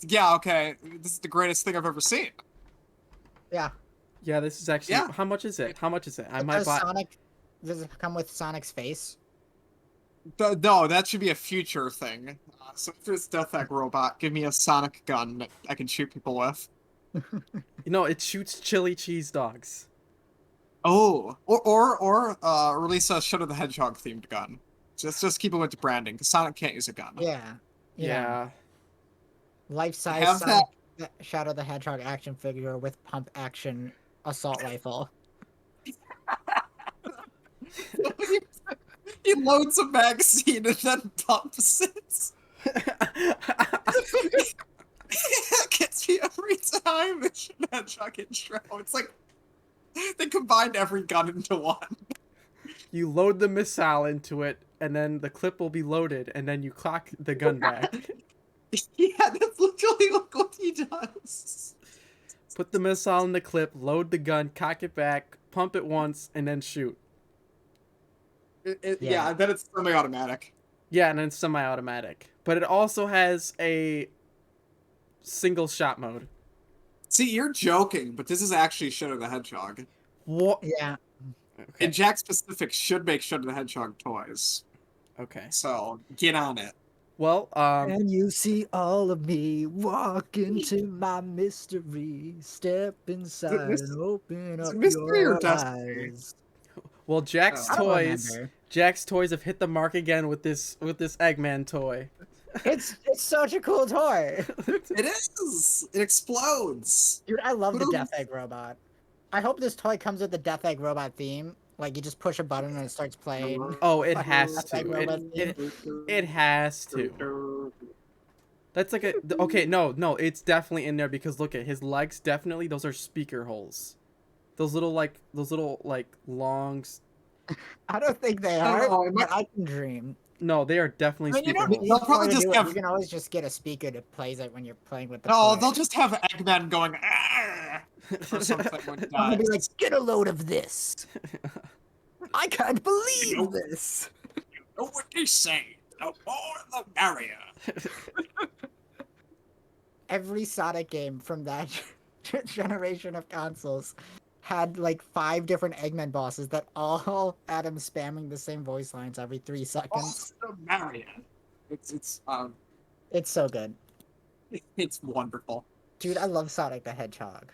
Yeah, okay. This is the greatest thing I've ever seen. Yeah. Yeah, this is actually. Yeah. How much is it? How much is it? I might Does buy. Sonic? Does it come with Sonic's face? No, that should be a future thing. So if there's Death Egg robot, give me a Sonic gun that I can shoot people with. You know, it shoots chili cheese dogs. Oh, or release a Shadow the Hedgehog themed gun. Just keep it with the branding, because Sonic can't use a gun. Yeah. Yeah. Life-size Have Sonic Shadow the Hedgehog action figure with pump action assault rifle. He loads a magazine and then pumps it. It gets me every time. Mission Hedgehog intro. It's like they combined every gun into one. You load the missile into it, and then the clip will be loaded, and then you cock the gun back. Yeah, that's literally what he does. Put the missile in the clip, load the gun, cock it back, pump it once, and then shoot. Yeah, Yeah. and then it's semi-automatic. Yeah, and then it's semi-automatic. But it also has a single shot mode. See, you're joking, but this is actually Shadow the Hedgehog. What? Yeah. Okay. And Jack Specific should make Shadow the Hedgehog toys. Okay. So, get on it. Well, And you see all of me walk into my mystery. Step inside This- and open is up it mystery or your destiny? eyes. well, Jack's I don't toys. remember. Jack's toys have hit the mark again with this Eggman toy. It's such a cool toy. It is! It explodes! Dude, I love the Who- Death Egg robot. I hope this toy comes with the Death Egg robot theme. Like you just push a button and it starts playing. Oh, it Fucking has Death Egg to. robot It has to. That's like a okay. No, it's definitely in there because look at his legs. Definitely, those are speaker holes. Those little long. I don't think they I don't are, know, it might- but I can dream. No, they are definitely I mean, you speaker don't holes. They'll need probably to just do it. have- You can always just get a speaker that plays it when you're playing with the No, toy. they'll just have Eggman going or something when he I'm gonna be dies. like, get a load of this. I can't You believe know- this. Know what they say? The more the merrier. Every Sonic game from that generation of consoles had like 5 different Eggman bosses that all had him spamming the same voice lines every 3 seconds. The merrier. It's It's so good. it's wonderful. Dude, I love Sonic the Hedgehog.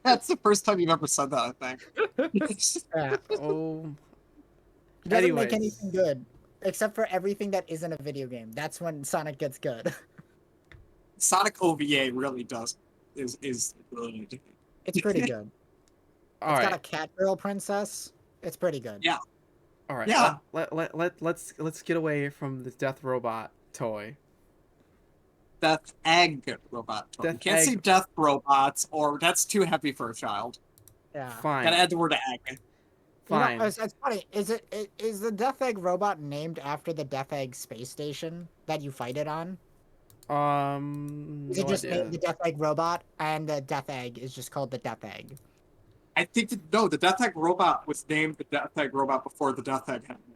That's the first time you've ever said that, I think. Yeah. Oh. He doesn't Anyways. make anything good. Except for everything that isn't a video game. That's when Sonic gets good. Sonic OVA really is good. It's pretty good. All It's right. got a cat girl princess. It's pretty good. Yeah. All right. Yeah. Let's get away from this death robot toy. Death Egg Robot. You Death can't say Egg. Death Robots, or that's too heavy for a child. Yeah. Fine. Gotta add the word egg. You Fine. know, it's funny. Is the Death Egg robot named after the Death Egg space station that you fight it on? Is it No just idea. named the Death Egg robot, and the Death Egg is just called the Death Egg? I think no, the Death Egg Robot was named the Death Egg Robot before the Death Egg happened.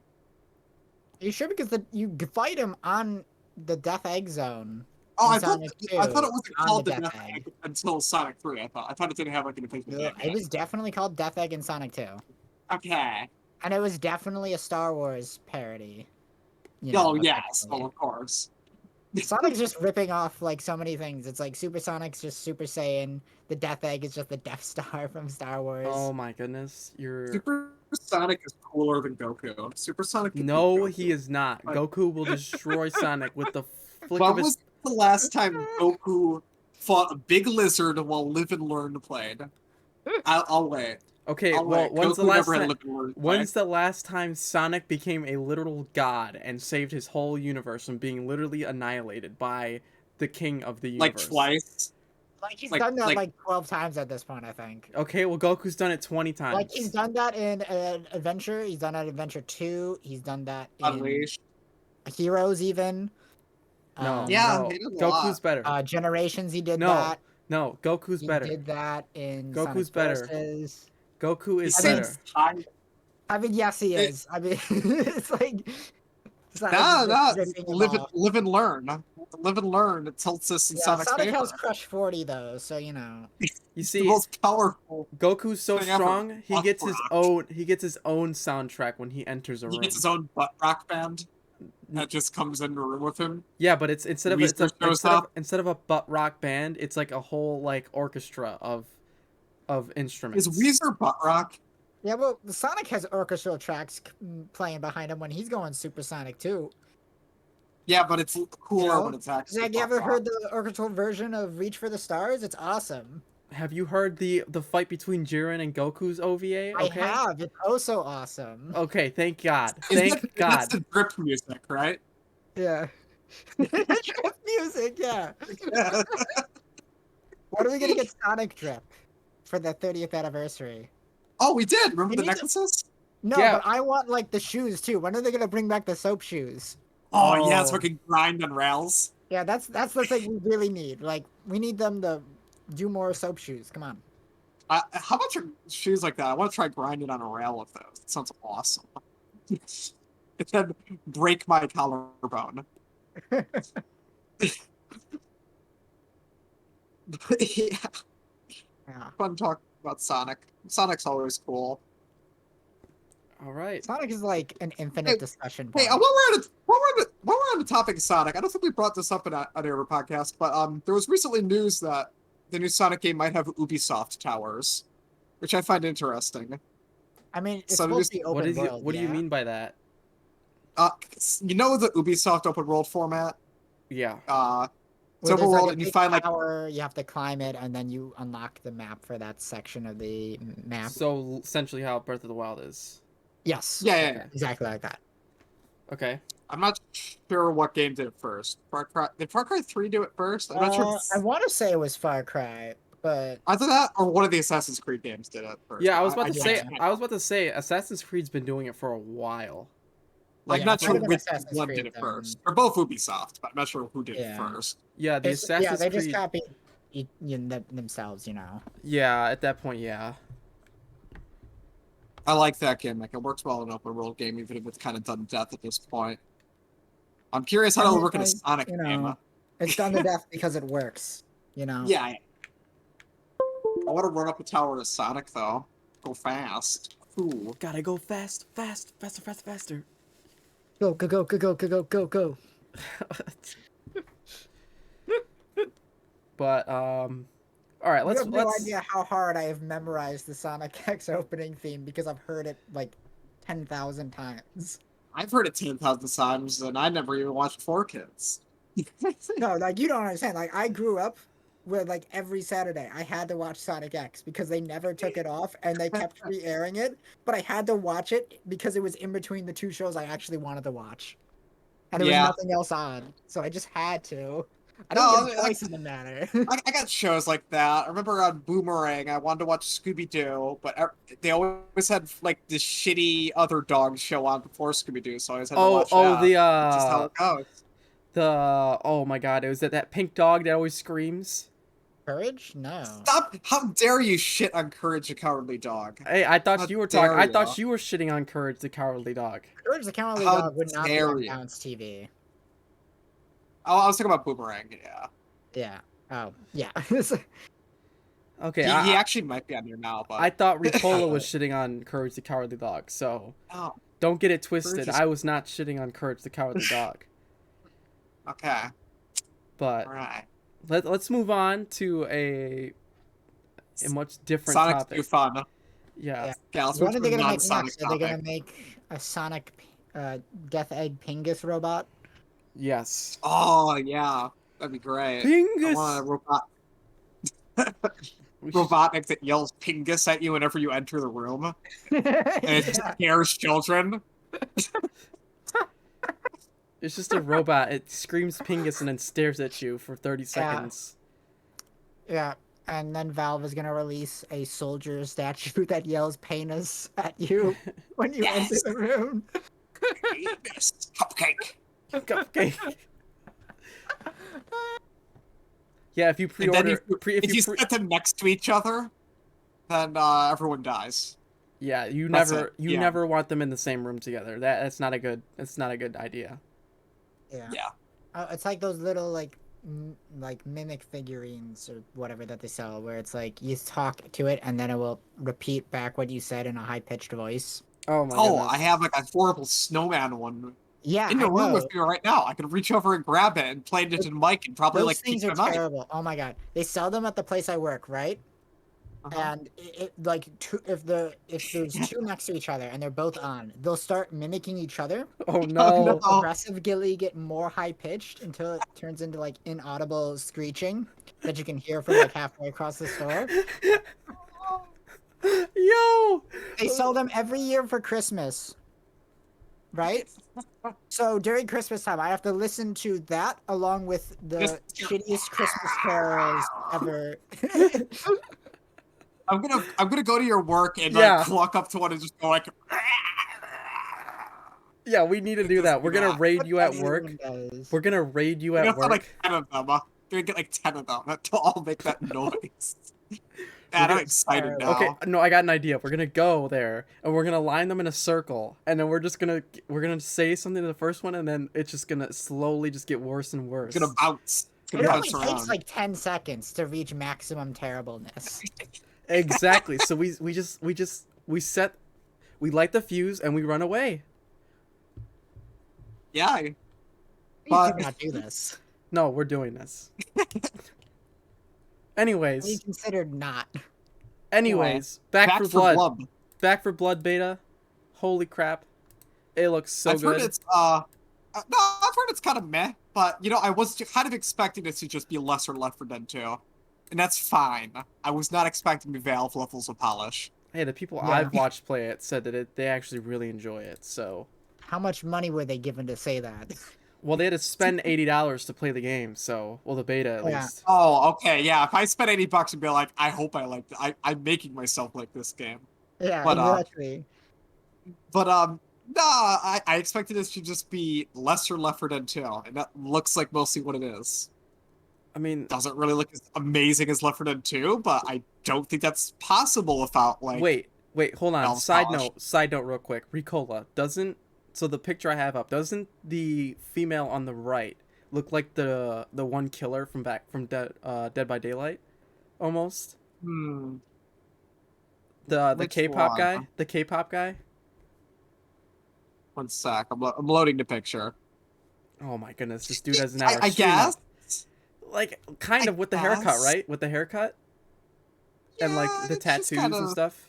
Are you sure? Because you fight him on the Death Egg zone. Oh, in I thought Sonic it 2 wasn't on called the the Death Death Egg. Egg until Sonic 3. I thought it didn't have like an official name. It was definitely called Death Egg in Sonic 2. Okay. And it was definitely a Star Wars parody. Oh yes, effectively. well, of course. Sonic's just ripping off like so many things. It's like Super Sonic's just Super Saiyan. The Death Egg is just the Death Star from Star Wars. Oh my goodness, you're. Super Sonic is cooler than Goku. Super Sonic. can beat No, Goku. he is not. But- Goku will destroy Sonic with the flick When of his. was the last time Goku fought a big lizard while Live and Learn played? I'll wait. Okay, I'll well, wait. when's Goku the last never had time? Live and Learn play. When's the last time Sonic became a literal god and saved his whole universe from being literally annihilated by the king of the Like universe? twice? Like he's like- done that like- like 12 times at this point, I think. Okay, well, Goku's done it 20 times. Like he's done that in Adventure. He's done that in Adventure 2. He's done that in Unleashed. Heroes even. No, Yeah, no. he did a Goku's lot. better. Generations. He did No, that. No, Goku's He better. did that in Goku's Sonic better. Forces. Goku is He better. seems tired. I mean, yes, he It- is. I mean, it's like. Sonic Nah, is nah. just ripping him Live off. and Learn. Live and Learn. It tilts us in Yeah, Sonic's Sonic favor. has Crush 40 though, so you know. You The see, most powerful. Goku's so thing ever. strong. He gets his Rock. own. He gets his own soundtrack when he enters a He room. gets his own butt rock band that just comes into the room with him. Yeah, but it's instead of it's Weezer shows up. instead of a butt rock band, it's like a whole like orchestra of instruments. Is Weezer butt rock? Yeah, well, Sonic has orchestral tracks playing behind him when he's going supersonic too. Yeah, but it's cooler You know? when it's actually. Zach, you butt ever rock. heard the orchestral version of Reach for the Stars? It's awesome. Have you heard the fight between Jiren and Goku's OVA? Okay. I have. It's also awesome. Okay, thank God. Is Thank that- God. That's the drip music, right? Yeah. Drip music, yeah. What are we gonna get Sonic Drip for the 30th anniversary? Oh, we did. Remember We the need to- necklaces? No, Yeah. but I want like the shoes too. When are they gonna bring back the soap shoes? Oh, yeah, it's Oh. fucking grind on rails. Yeah, that's the thing we really need. Like, we need them to do more soap shoes. Come on. How about your shoes like that? I want to try grinding on a rail with those. It sounds awesome. It said break my collarbone. Yeah, Yeah. fun talk about Sonic. Sonic's always cool. All right. Sonic is like an infinite Hey, discussion Hey, point. while we're on the topic of Sonic, I don't think we brought this up in our podcast, but there was recently news that the new Sonic game might have Ubisoft towers, which I find interesting. I mean, it's So supposed to be What open is world. What do you yeah? mean by that? You know the Ubisoft open world format? Yeah. It's Where open there's, like, world a and you big find like tower, you have to climb it, and then you unlock the map for that section of the map. So essentially, how Breath of the Wild is. Yes. yeah. Exactly like that. Okay. I'm not sure what game did it first. Did Far Cry 3 do it first? I'm not sure. I want to say it was Far Cry, but Either that or one of the Assassin's Creed games did it first. Yeah, I was about to yeah. say. I was about to say, Assassin's Creed's been doing it for a while. I'm yeah, not it sure might have been which Assassin's one Creed, did it then. first. They're both Ubisoft, but I'm not sure who did it Yeah. first. Yeah, the Assassin's they Creed. just copied themselves, you know. Yeah, at that point, yeah. I like that game. Like, it works well in an open world game, even if it's kind of done to death at this point. I'm curious how it'll work in a Sonic game. It's done to death because it works, you know. Yeah. I want to run up a tower to Sonic, though. Go fast. Ooh. Gotta go faster. Go, go, go, go, go, go, go, go. But all right, You let's have no idea how hard I have memorized the Sonic X opening theme because I've heard it like 10,000 times. I've heard it 10,000 times, and I never even watched 4Kids. No, like you don't understand. Like I grew up with like every Saturday I had to watch Sonic X because they never took it off and they kept re-airing it. But I had to watch it because it was in between the two shows I actually wanted to watch, and there was nothing else on, so I just had to. I didn't get a choice in the matter. I got shows like that. I remember on Boomerang, I wanted to watch Scooby-Doo, but they always had like this shitty other dog show on before Scooby-Doo, so I always had to watch that. That's just how it goes. Oh my god, it was that pink dog that always screams. Courage? No. Stop! How dare you shit on Courage the Cowardly Dog? Hey, I thought How you were talking. dare I thought ya. you were shitting on Courage the Cowardly Dog. Courage the Cowardly How Dog would not be dare on you. Bounce TV. Oh, I was talking about Boomerang, yeah. Yeah. Oh, yeah. Okay, He actually might be on there now, but... I thought Ricola was shitting on Courage the Cowardly Dog, so Oh, don't get it twisted. Courage is- I was not shitting on Courage the Cowardly Dog. okay. But Alright. let's move on to a much different Sonic's topic. too fun. Yeah. Yeah, let's What move are they to a gonna make non-Sonic next? Are they gonna topic. make a Sonic Death Egg Pingus robot? Yes. Oh, yeah. That'd be great. I Pingus. want a robot. We should- Robotnik that yells Pingus at you whenever you enter the room. And it just scares children. It's just a robot. It screams Pingus and then stares at you for 30 seconds. Yeah, and then Valve is gonna release a soldier statue that yells "Penis" at you when you enter Yes. the room. Penis. Cupcake. Cupcake. Yeah, if you And then pre-order, if you set them next to each other, then everyone dies. yeah, you That's never it. Yeah. never want them in the same room together. That's not a good idea. Yeah. Yeah. It's like those little like mimic figurines or whatever that they sell, where it's like you talk to it and then it will repeat back what you said in a high pitched voice. Oh my Oh, goodness. I have like a horrible snowman one Yeah, in the I room know. with me right now. I could reach over and grab it and play it into the mic and probably Those like things keep are them out. terrible. Oh my god, they sell them at the place I work, right? Uh-huh. And like if there's two next to each other and they're both on, they'll start mimicking each other. Oh no. no. Progressively get more high pitched until it turns into like inaudible screeching that you can hear from like halfway across the store. Yo. They sell them every year for Christmas, right? So during Christmas time, I have to listen to that along with the shittiest Christmas carols ever. I'm gonna go to your work and Yeah. like walk up to one and just go like. Yeah, we need to do that. We're gonna Yeah. raid you at work. Everyone does. We're gonna raid you We're at gonna have work. like 10 of them. We're gonna get like 10 of them to all make that noise. Man, I'm excited now. Okay, no, I got an idea. We're gonna go there and we're gonna line them in a circle, and then we're gonna say something to the first one, and then it's just gonna slowly just get worse and worse. It's gonna bounce. It's It gonna only bounce takes around. like 10 seconds to reach maximum terribleness. Exactly. So we light the fuse and we run away. Yeah. We But- do not do this. No, we're doing this. We Anyways, considered not. Back for Blood. Back for Blood beta. Holy crap. It looks so I've good. heard it's no, I've heard it's kind of meh, but you know, I was kind of expecting it to just be lesser Left 4 Dead 2. And that's fine. I was not expecting the Valve levels of polish. Hey, the people Yeah. I've watched play it said that they actually really enjoy it. So How much money were they given to say that? Well, they had to spend $80 to play the game, so the beta at Yeah. least. Oh, okay, yeah. If I spent $80 and be like, I hope I like, I'm making myself like this game. Yeah, But exactly. no, I expected this to just be lesser Left 4 Dead 2, and that looks like mostly what it is. I mean, Doesn't really look as amazing as Left 4 Dead 2, but I don't think that's possible without like. wait, hold on. Valve's Side polish. note, real quick. Ricola doesn't. So the picture I have up doesn't the female on the right look like the one killer from Dead by Daylight, almost Hmm. the Which K-pop one? guy, the K-pop guy. 1 sec. I'm loading the picture. Oh my goodness, this dude has an hour. I guess. Like kind of with the haircut, guess. right? With the haircut and like Yeah, the it's just tattoos and stuff.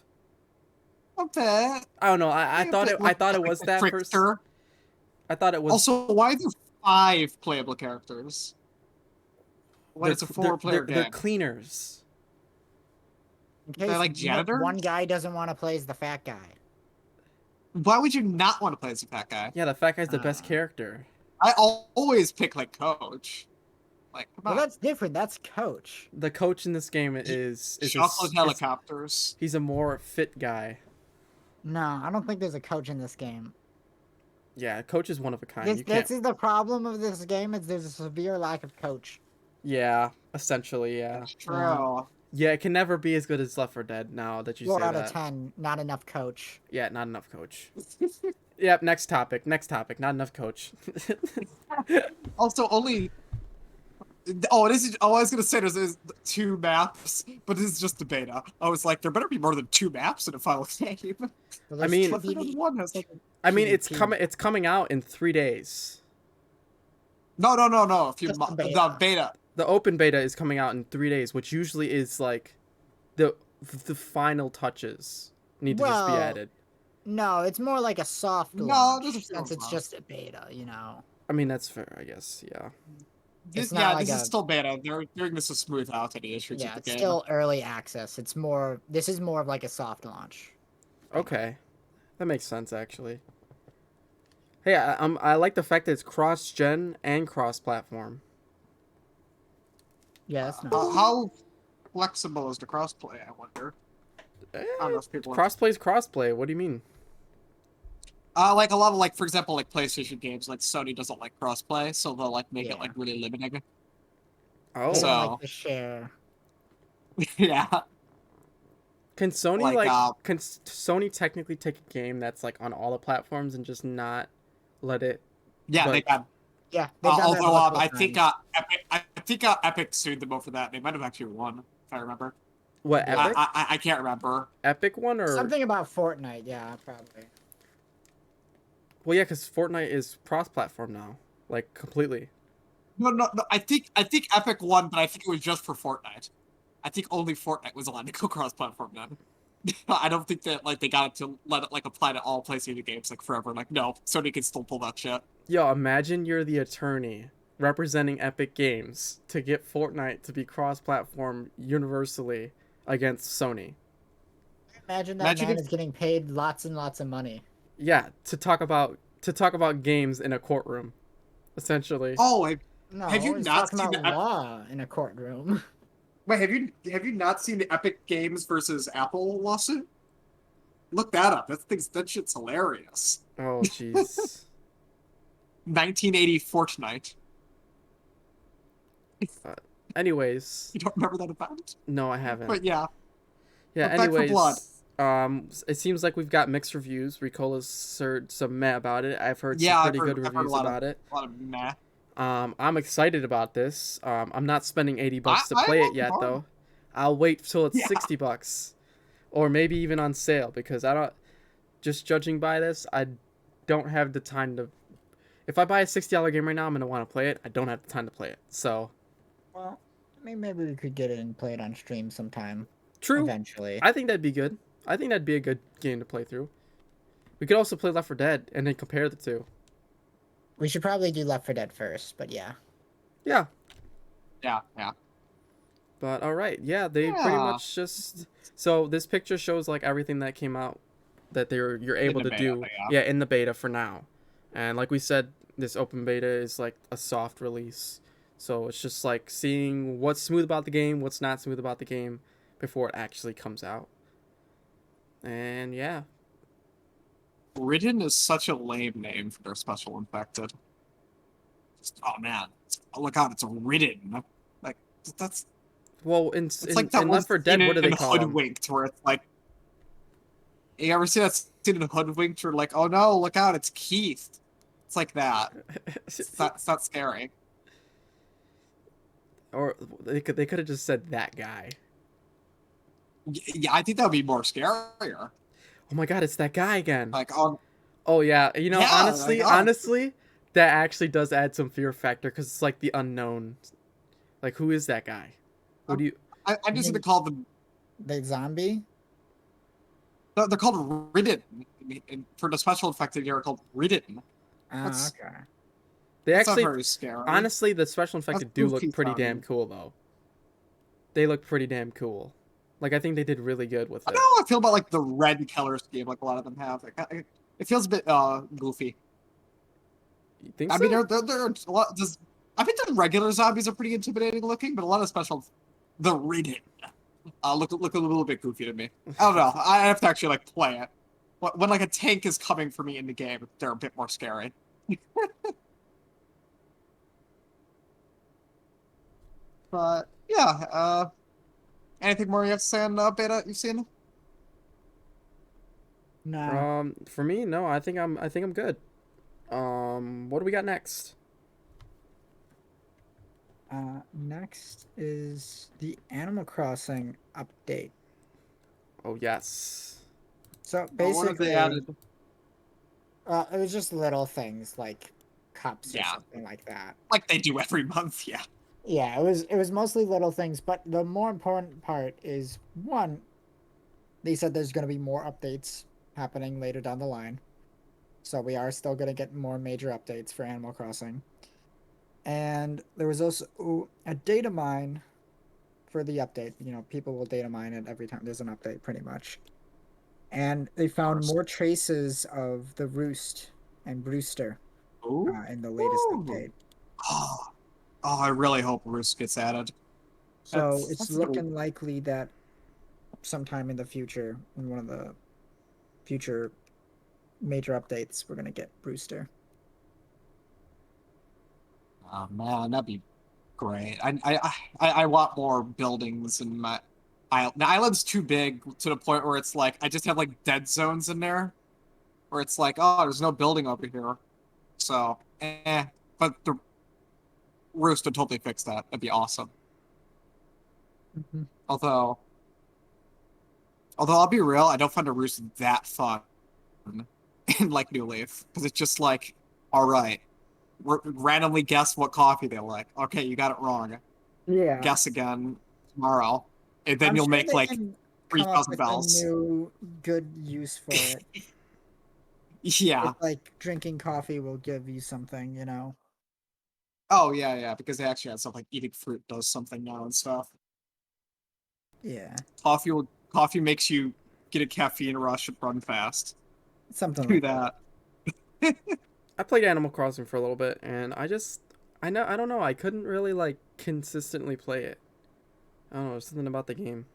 A bit. I don't know. I A thought bit I thought it like was the that first. trickster. I thought it was. Also, why are there 5 playable characters? When they're- it's a 4-player game. They're cleaners. In They're case like janitor? one guy doesn't want to play as the fat guy. Why would you not want to play as a fat guy? Yeah, the fat guy's the best Uh, character. I always pick like Coach. Like, come Well, on. that's different. That's Coach. The coach in this game is Chocolate helicopters. he's a more fit guy. No, I don't think there's a coach in this game. Yeah, coach is one of a kind. This, You can't. this is the problem of this game. Is there's a severe lack of coach. Yeah, essentially, yeah. That's true. Yeah, it can never be as good as Left 4 Dead now that you 4 say out that. of 10, not enough coach. Yeah, not enough coach. Yep, next topic. Not enough coach. Also, only. Oh, it is. Oh, I was gonna say there's 2 maps, but this is just the beta. I was like, there better be more than 2 maps in a final game. Well, I there's mean- Left 4 Dead 1 has like. I mean, it's PvP. it's coming out in 3 days. No. If you Just the the beta. beta. The open beta is coming out in 3 days, which usually is like the final touches need to just be Well, added. No, it's more like a soft No, launch, it doesn't feel since it's soft. just a beta, you know. I mean, that's fair, I guess. Yeah. It's not like This a- is still beta. They're doing this to smooth out any issues Yeah, with the it's game. still early access. It's more. This is more of like a soft launch. Okay, that makes sense actually. Hey, I like the fact that it's cross-gen and cross-platform. Yeah, that's nice. How flexible is the crossplay? I wonder. I don't know if people Crossplay's crossplay. What do you mean? like a lot of for example, like PlayStation games, like Sony doesn't like crossplay, so they'll like make it Yeah. like really limiting. Oh, They So- don't like to share. Yeah. can Sony like, can Sony technically take a game that's like on all the platforms and just not let it? Yeah, they But- got. Yeah, they've done that Although multiple I think times. Epic sued them over that. They might have actually won, if I remember. What Epic? I can't remember. Epic one or Something about Fortnite. Yeah, probably. well, yeah, because Fortnite is cross-platform now, like completely. No. I think Epic won, but I think it was just for Fortnite. I think only Fortnite was allowed to go cross-platform then. I don't think that they got it to let it apply to all PlayStation games forever. No, Sony can still pull that shit. Yo, imagine you're the attorney representing Epic Games to get Fortnite to be cross-platform universally against Sony. Imagine that Imagine man if- is getting paid lots and lots of money. Yeah, to talk about games in a courtroom, essentially. Oh, No, Have you he's not talking seen about the ep- law in a courtroom? wait, have you not seen the Epic Games versus Apple lawsuit? Look that up. That shit's hilarious. Oh, jeez. 1980 Fortnite. Anyways, You don't remember that event? no, I haven't. But yeah. Yeah. But Back 4 Anyways, Blood. It seems like we've got mixed reviews. Ricola's heard some meh about it. I've heard Yeah, some I've pretty heard- good I've heard a reviews lot of- about it. A lot of meh. I'm excited about this. I'm not spending $80 to I play won't it yet bother. though. I'll wait till it's Yeah. $60, or maybe even on sale because I don't. Just judging by this, I don't have the time to. If I buy a $60 game right now, I'm gonna want to play it. I don't have the time to play it. So Well, maybe we could get it and play it on stream sometime. true. Eventually. I think that'd be good. I think that'd be a good game to play through. We could also play Left 4 Dead and then compare the two. We should probably do Left 4 Dead first, but yeah. Yeah. Yeah. But all right, yeah, they pretty Yeah. much just. So this picture shows like everything that came out that you're able the to beta, do. yeah. In the beta for now. And like we said, this open beta is like a soft release. So it's just like seeing what's smooth about the game, what's not smooth about the game before it actually comes out. And yeah. Ridden is such a lame name for their special infected. Oh man, look out! It's a Ridden. Like that's Well, it's like that in one Left 4 scene Dead, what do they in call them? Hoodwinked where it's like, you ever see that scene in Hoodwinked where like, oh no, look out, it's Keith. It's like that. It's not scary. Or they could have just said that guy. Yeah, I think that would be more scarier. Oh my god, it's that guy again. Like, Oh yeah, you know, yeah, like, honestly, that actually does add some fear factor because it's like the unknown. Like, who is that guy? What do you? I'm just gonna call them. The zombie? No, they're called Ridden. For the special infected, they're called Ridden. Ah, okay. They That's actually, not very scary. honestly, the special infected do look goofy pretty fun. damn cool though. They look pretty damn cool. Like, I think they did really good with I it. don't know how I feel about like the red killer scheme, like a lot of them have. Like, it feels a bit goofy. You think I so? mean, there are a lot. I think the regular zombies are pretty intimidating looking, but a lot of special, the Ridden, look a little bit goofy to me. I don't know. I have to actually like play it. When like a tank is coming for me in the game, they're a bit more scary. But yeah, anything more you have to say on beta you've seen? No. For me, no. I think I'm good. What do we got next? Next is the Animal Crossing update. Oh yes. So What have basically, they added? it was just little things like cups or Yeah. something like that. Like they do every month, yeah. Yeah, it was mostly little things, but the more important part is one, they said there's going to be more updates happening later down the line. So we are still going to get more major updates for Animal Crossing. And there was also a data mine for the update. You know, people will data mine it every time there's an update, pretty much. And they found more traces of the Roost and Brewster Ooh. in the latest Ooh. update. Oh, I really hope Roost gets added. So That's it's a little- looking likely that sometime in the future, in one of the future major updates, we're gonna get Brewster. Oh man, that'd be great. I want more buildings in my island. The island's too big to the point where it's like I just have like dead zones in there, where it's like, oh, there's no building over here. So, but the Roost would totally fix that. That'd be awesome. Mm-hmm. Although I'll be real, I don't find a Roost that fun in like New Leaf because it's just like, all right, randomly guess what coffee they like. Okay, you got it wrong. Yeah. Guess again tomorrow, and then I'm you'll sure make they like can three come up thousand with bells. a new good use for it. Yeah. It's like drinking coffee will give you something, you know. Oh yeah, because they actually had stuff like eating fruit does something now and stuff. Yeah, Coffee makes you get a caffeine rush and run fast. something Do like that. I played Animal Crossing for a little bit, and I don't know. I couldn't really like consistently play it. I don't know. There's something about the game.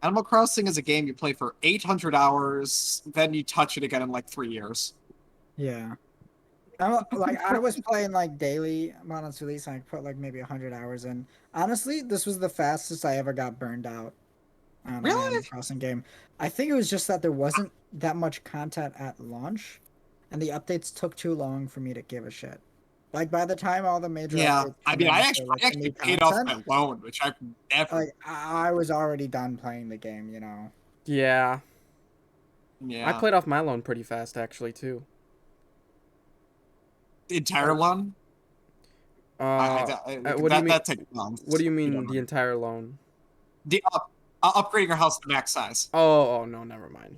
Animal Crossing is a game you play for 800 hours, then you touch it again in like 3 years. Yeah. I was playing like daily on its release, and I put like maybe 100 hours in. Honestly, this was the fastest I ever got burned out on an Really? Animal Crossing game. I think it was just that there wasn't that much content at launch, and the updates took too long for me to give a shit. Like by the time all the major Yeah, updates I come mean, in I for, actually, like, I the new actually paid off content, my loan, which I've never. like I was already done playing the game, you know. Yeah, Yeah. I played off my loan pretty fast actually too. The entire loan? What do you mean? That takes months. What do you don't mean know. the entire loan? The upgrading your house to max size. Oh no, never mind.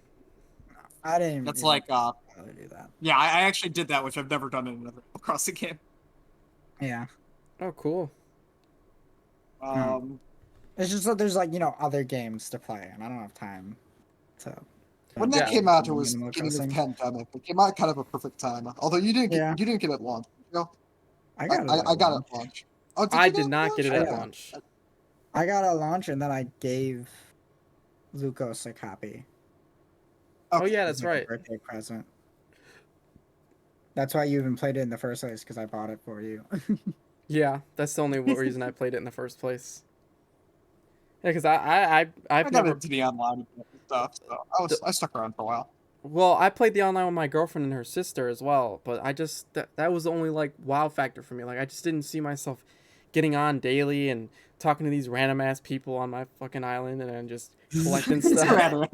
I didn't. That's even like bother to do that. yeah, I actually did that, which I've never done in another Crossing game. Yeah. Oh cool. Um, It's just that there's like, you know, other games to play, and I don't have time to. When that Yeah. came out, it in was Animal beginning of the Crossing. pandemic. It came out kind of a perfect time. Although you didn't Yeah. get it at launch. You know, I got it. I got it at launch. Oh, did I you get did it not at get it launch? at Yeah. launch. I got a launch, and then I gave Lucas a copy Oh Okay. yeah, as that's like a right. birthday present. That's why you even played it in the first place, because I bought it for you. Yeah, that's the only reason I played it in the first place. Yeah, because I've I got never. into the online stuff, so I stuck around for a while. Well, I played the online with my girlfriend and her sister as well, but I just that was the only like wow factor for me. Like I just didn't see myself getting on daily and talking to these random ass people on my fucking island and then just collecting It's stuff. random.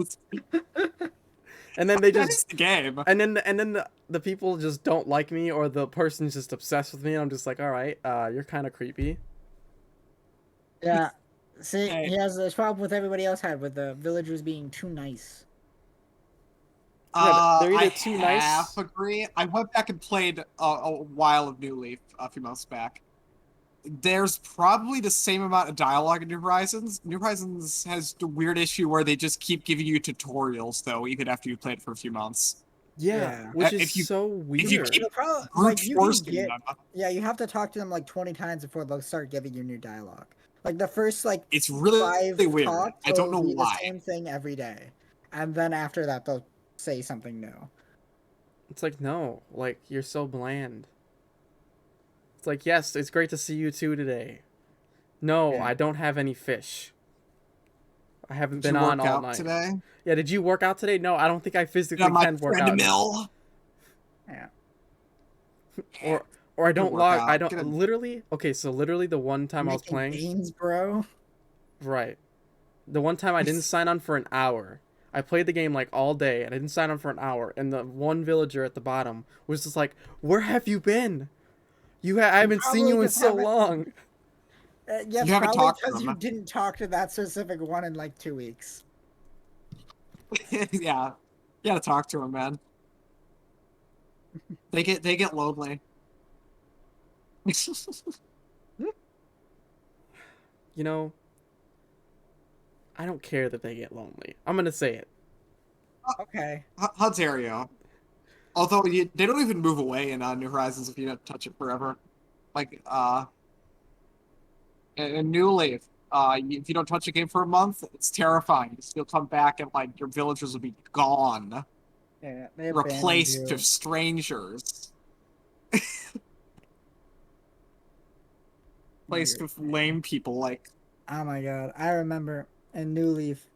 And then they That just is the game. and then the people just don't like me or the person's just obsessed with me and I'm just like, all right, you're kind of creepy. Yeah. See, Hey. he has this problem with everybody else had with the villagers being too nice. Yeah, they're either I too half nice. agree. I went back and played a while of New Leaf a few months back. There's probably the same amount of dialogue in New Horizons. New Horizons has the weird issue where they just keep giving you tutorials, though, even after you played for a few months. Yeah, Yeah. which If you- is so if you weird. keep The problem, brute like, you can forcing get, them, yeah, you have to talk to them like 20 times before they'll start giving you new dialogue. Like the first like it's really 5 weird. talks I don't will know be the why. same thing every day, and then after that they'll say something new. It's like, no, like you're so bland. It's like, yes, it's great to see you too today. No, Yeah. I don't have any fish. I haven't Did been you on work all out night. today? Yeah, did you work out today? No, I don't think I physically Yeah, my can work friend out. Mill. Yeah. Or I don't work log. I out. don't Get a- literally. Okay, so literally the one time I was Making playing, gains, bro. right? The one time I didn't sign on for an hour. I played the game like all day and I didn't sign on for an hour. And the one villager at the bottom was just like, "Where have you been? I haven't seen probably you in just so haven't- long." Yes, You haven't probably talked to because you them. didn't talk to that specific one in like 2 weeks. Yeah, you gotta talk to him, man. They get lonely. You know, I don't care that they get lonely. I'm gonna say it. Okay. How dare you? Although they don't even move away in New Horizons if you don't touch it forever. Like in New Leaf, if you don't touch a game for a month, it's terrifying. You'll come back and like your villagers will be gone, Yeah, they abandoned replaced you. with strangers, replaced with lame people. Like Oh my god. I remember in New Leaf,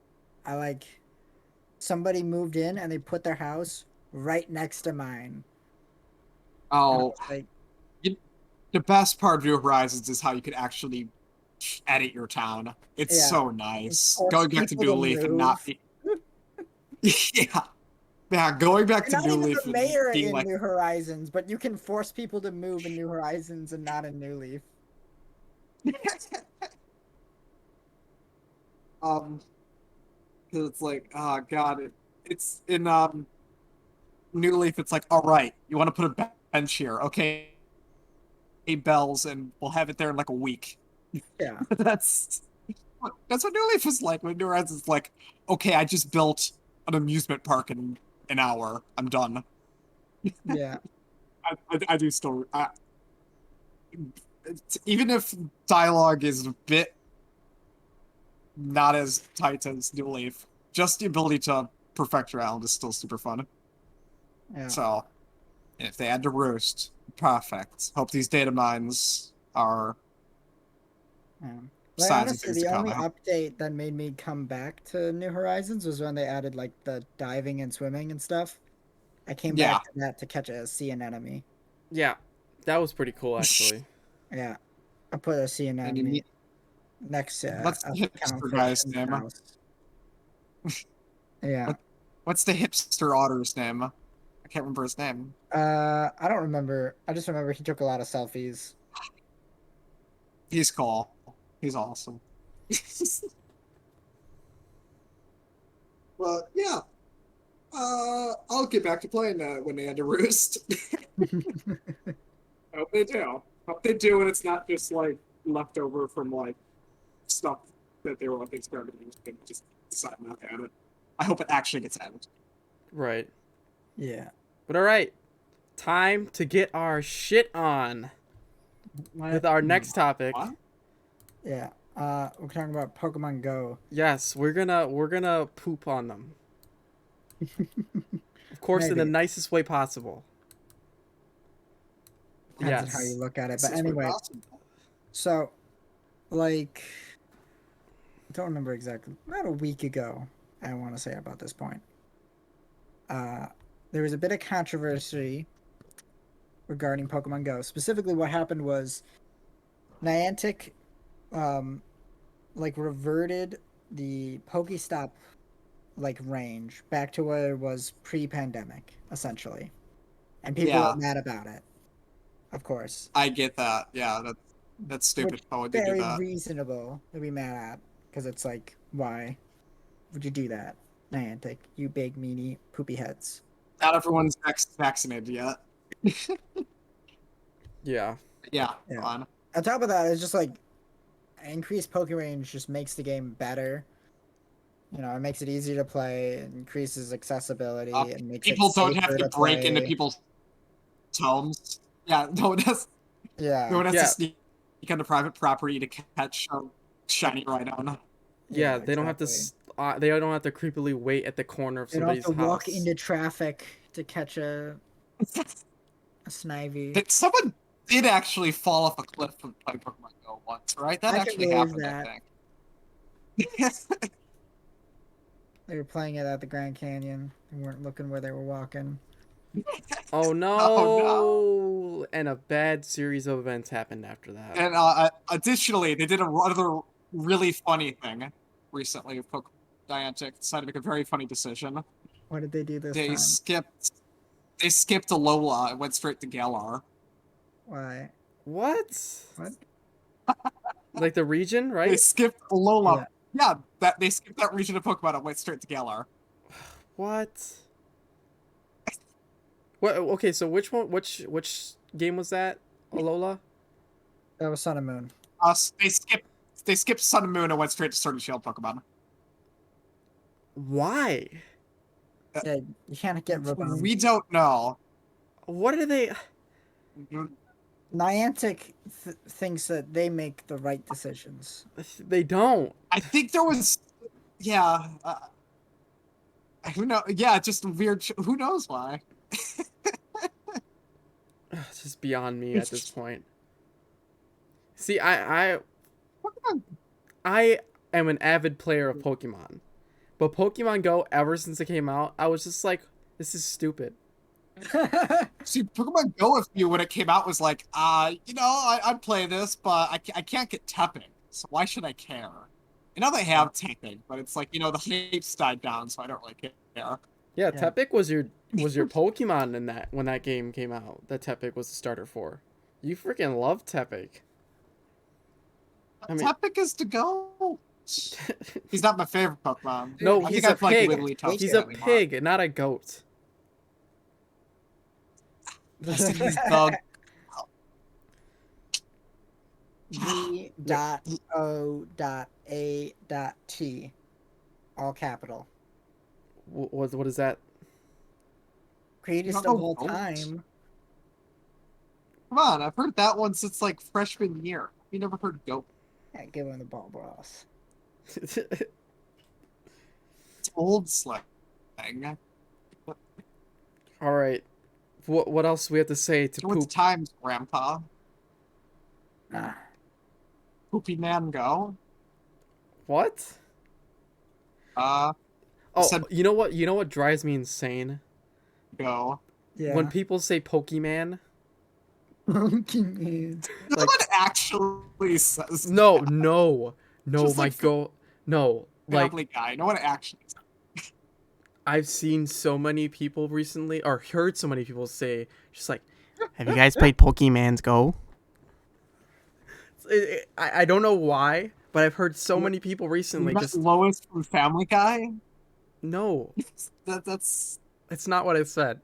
somebody moved in and they put their house right next to mine. And I oh, was like, the best part of New Horizons is how you can actually edit your town. It's Yeah. so nice. Force Going back to people New to Leaf and not move. be... yeah. Yeah, going back You're to not New even Leaf the and mayor being in like, New Horizons, but you can force people to move in New Horizons and not in New Leaf. because it's like, oh god, it's in New Leaf. It's like, all right, you want to put a bench here, okay? 8 bells, and we'll have it there in like a week. Yeah. that's what New Leaf is like. When New Horizons is like, okay, I just built an amusement park in an hour. I'm done. Yeah. I do still. Even if dialogue is a bit not as tight as New Leaf, just the ability to perfect your island is still super fun. Yeah. So, if they add to Roost, perfect. Hope these data mines are Yeah. Like, signs of honestly, things the to come. only I hope. update that made me come back to New Horizons was when they added like the diving and swimming and stuff. I came Yeah. back to that to catch a sea anemone. Yeah, that was pretty cool actually. Yeah. I put a sea And you anemone meet next to what's a the hipster guy's clownfish in the name? house. Yeah. What's the hipster otter's name? I can't remember his name. I don't remember. I just remember he took a lot of selfies. He's cool. He's awesome. Well, yeah. I'll get back to playing when they add to Roost. I hope they do. Hope they do, and it's not just like leftover from like stuff that they were experimenting with and just decide not to add it. I hope it actually gets added. Right. Yeah. But all right, time to get our shit on with our next topic. What? Yeah. We're talking about Pokemon Go. Yes, we're gonna poop on them. Of course, in the Maybe. nicest way possible. Depends on how Yes. you look at it. This But is pretty anyway, awesome. so like I don't remember exactly. About a week ago, I want to say about this point. There was a bit of controversy regarding Pokemon Go. Specifically, what happened was Niantic, like reverted the Pokestop like range back to where it was pre-pandemic, essentially, and people Yeah. were mad about it. Of course, I get that. Yeah, that's stupid. which How would they do very that? reasonable to be mad at, because it's like, why would you do that, Niantic? You big meanie poopy heads. Not everyone's vaccinated yet. Yeah. Yeah, Yeah. fine. On top of that, it's just like increased poke range just makes the game better. You know, it makes it easier to play, it increases accessibility, and makes People it don't have safer to break into play. people's homes. Yeah, no one has. No Yeah, one has Yeah. to sneak onto private property to catch a shiny Rhino. Yeah, they don't have to. exactly. They don't have to creepily wait at the corner of You don't have somebody's to house. walk into traffic to catch a Snivy. That someone did actually fall off a cliff from playing Pokemon Go once, right? That I can actually believe happened, that. I think. They were playing it at the Grand Canyon. They weren't looking where they were walking. Oh no! Oh, And a bad series of events happened after that. And additionally, they did another really funny thing recently. Niantic decided to make a very funny decision. What did they do this They time? skipped Alola and went straight to Galar. Why? What? What? Like the region, They right? skipped Alola. Yeah, they skipped that region of Pokemon and went straight to Galar. What? What? Okay, so which one? Which game was that? Alola? That was Sun and Moon. They skipped Sun and Moon and went straight to Sword and Shield Pokemon. Why? Yeah, you can't get Rebound. We don't know. What are they? Niantic thinks that they make the right decisions. They don't. I think there was, yeah. Who know? Yeah, just weird. Who knows why? It's just beyond me at this point. See, I am an avid player of Pokemon, but Pokemon Go, ever since it came out, I was just like, this is stupid. See, Pokemon Go with you when it came out was like, I'd play this, but I can't get tapping, so why should I care? You know they have tapping, but it's like, the hype's died down, so I don't really care. Yeah, Yeah. Tepic was your Pokemon in that when that game came out. That Tepic was the starter for. You freaking love Tepic. I mean, Tepic is to go. He's not my favorite Pokemon. no, I he's think a I'd like pig. Wigglytuff He's a anymore. pig, not a goat. I think he's the G.O.A.T. All capital. What is that? Greatest No, of all don't. time. Come on, I've heard that one since like freshman year. You never heard Goat. Yeah, give him the ball, bros. It's old slang. All right. What else we have to say to What's poop? times, Grandpa? Ah. Poopy Man Go. What? Oh, said- you know what? You know what drives me insane? Go. Yeah. When people say Pokemon. Pokemon. No Like- one actually says No, that. no, Just my like go. No, like Family Guy. No one actually says I've seen so many people recently, or heard so many people say, just like, have you guys played Pokemon Go? I don't know why, but I've heard so many people recently Not just Lois from Family Guy. no. That's It's not what I said.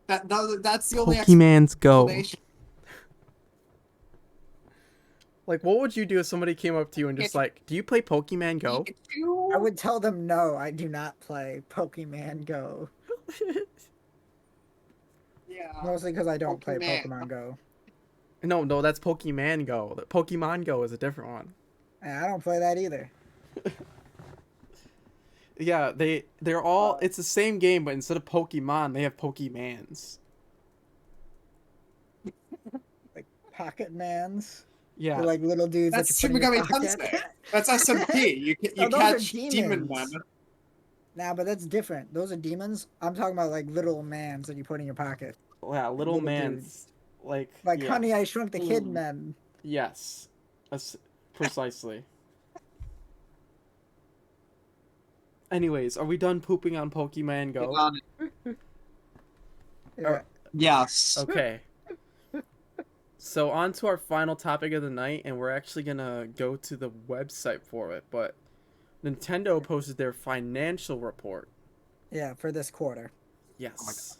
that's the only Pokemon Go. explanation. Like, what would you do if somebody came up to you and just like, do you play Pokemon Go? I would tell them no, I do not play Pokemon Go. Yeah. Mostly because I don't play Pokemon. Pokemon Go. No, that's Pokemon Go. Pokemon Go is a different one. And I don't play that either. Yeah, they're all. It's the same game, but instead of Pokemon, they have Pokemans. Like Pocket Mans. Yeah. They're like little dudes That's that you put in your Shimigami pocket. Tensei. That's SMP. You No, those are catch demon demons. men. Nah, but that's different. Those are demons. I'm talking about like little mans that you put in your pocket. Yeah, little Little man's dudes. like. Like yeah. Honey, I Shrunk the Kid Mm. men. Yes. Precisely. Anyways, are we done pooping on Pokemon Go? Yeah. Yes. Okay. So on to our final topic of the night, and we're actually gonna go to the website for it, but Nintendo posted their financial report. Yeah, for this quarter. Yes.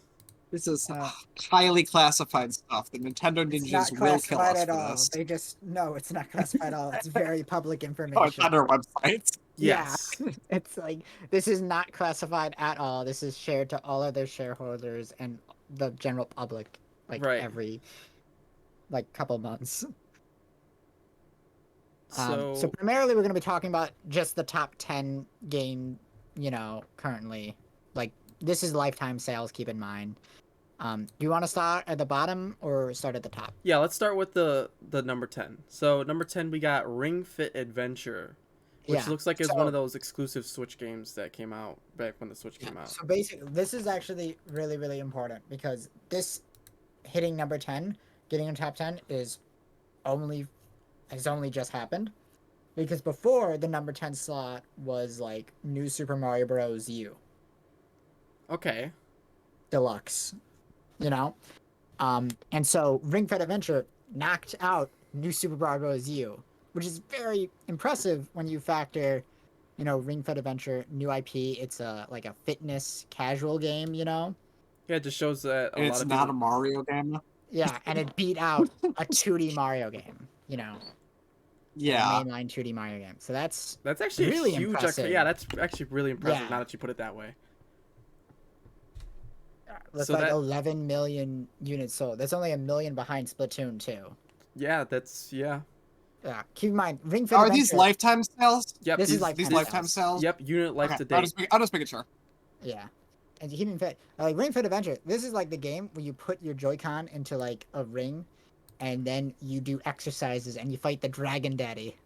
This is Uh, highly classified stuff. The Nintendo It's Ninjas not will kill classified us at for all. this. They just no, it's not classified at all. It's very public Oh, it's information. on our website. Yes. Yeah, it's like this is not classified at all. This is shared to all of their shareholders and the general public, like Right. every like couple months. So, So primarily we're going to be talking about just the top 10 game, currently. Like this is lifetime sales, keep in mind. Do you want to start at the bottom or start at the top? yeah, let's start with the number 10. So number 10 we got Ring Fit Adventure, which Yeah, looks like it's so- one of those exclusive Switch games that came out back when the Switch came out. So basically, this is actually really, really important because this hitting number 10, getting in top 10 has only just happened. Because before the number 10 slot was like New Super Mario Bros. U Okay. Deluxe, and so Ring Fit Adventure knocked out New Super Mario Bros. U, which is very impressive when you factor, Ring Fit Adventure, new IP. It's like a fitness casual game, Yeah, it just shows that a And lot it's of not a people... Mario game. Yeah, and it beat out a 2D Mario game, Yeah. a mainline 2D Mario game. So that's That's actually really a huge... impressive. Yeah, that's actually really impressive Yeah. now that you put it that way. that's So like that- 11 million units sold. That's only a million behind Splatoon 2. Yeah, that's... Yeah. Yeah, keep in mind, Ring Fit Are Adventure. these lifetime sales? Yep. This is these- lifetime These sales. lifetime sales? Yep, unit life Okay, to date. I'll just make it sure. Yeah. And keep in fit, like Ring Fit Adventure, this is like the game where you put your Joy-Con into like a ring and then you do exercises and you fight the Dragon Daddy.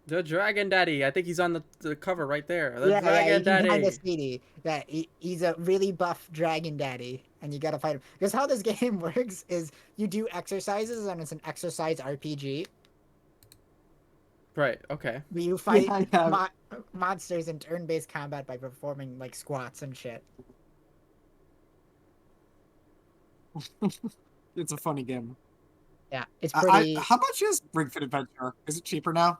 The Dragon Daddy. I think he's on the cover right there. The you Dragon can find Daddy. the CD. Yeah, he's a really buff Dragon Daddy and you gotta fight him. Because how this game works is you do exercises and it's an exercise RPG. Right, okay. Where you fight Yeah. monsters in turn-based combat by performing like squats and shit. It's a funny game. Yeah, it's pretty. How much is Ring Fit Adventure? Is it cheaper now?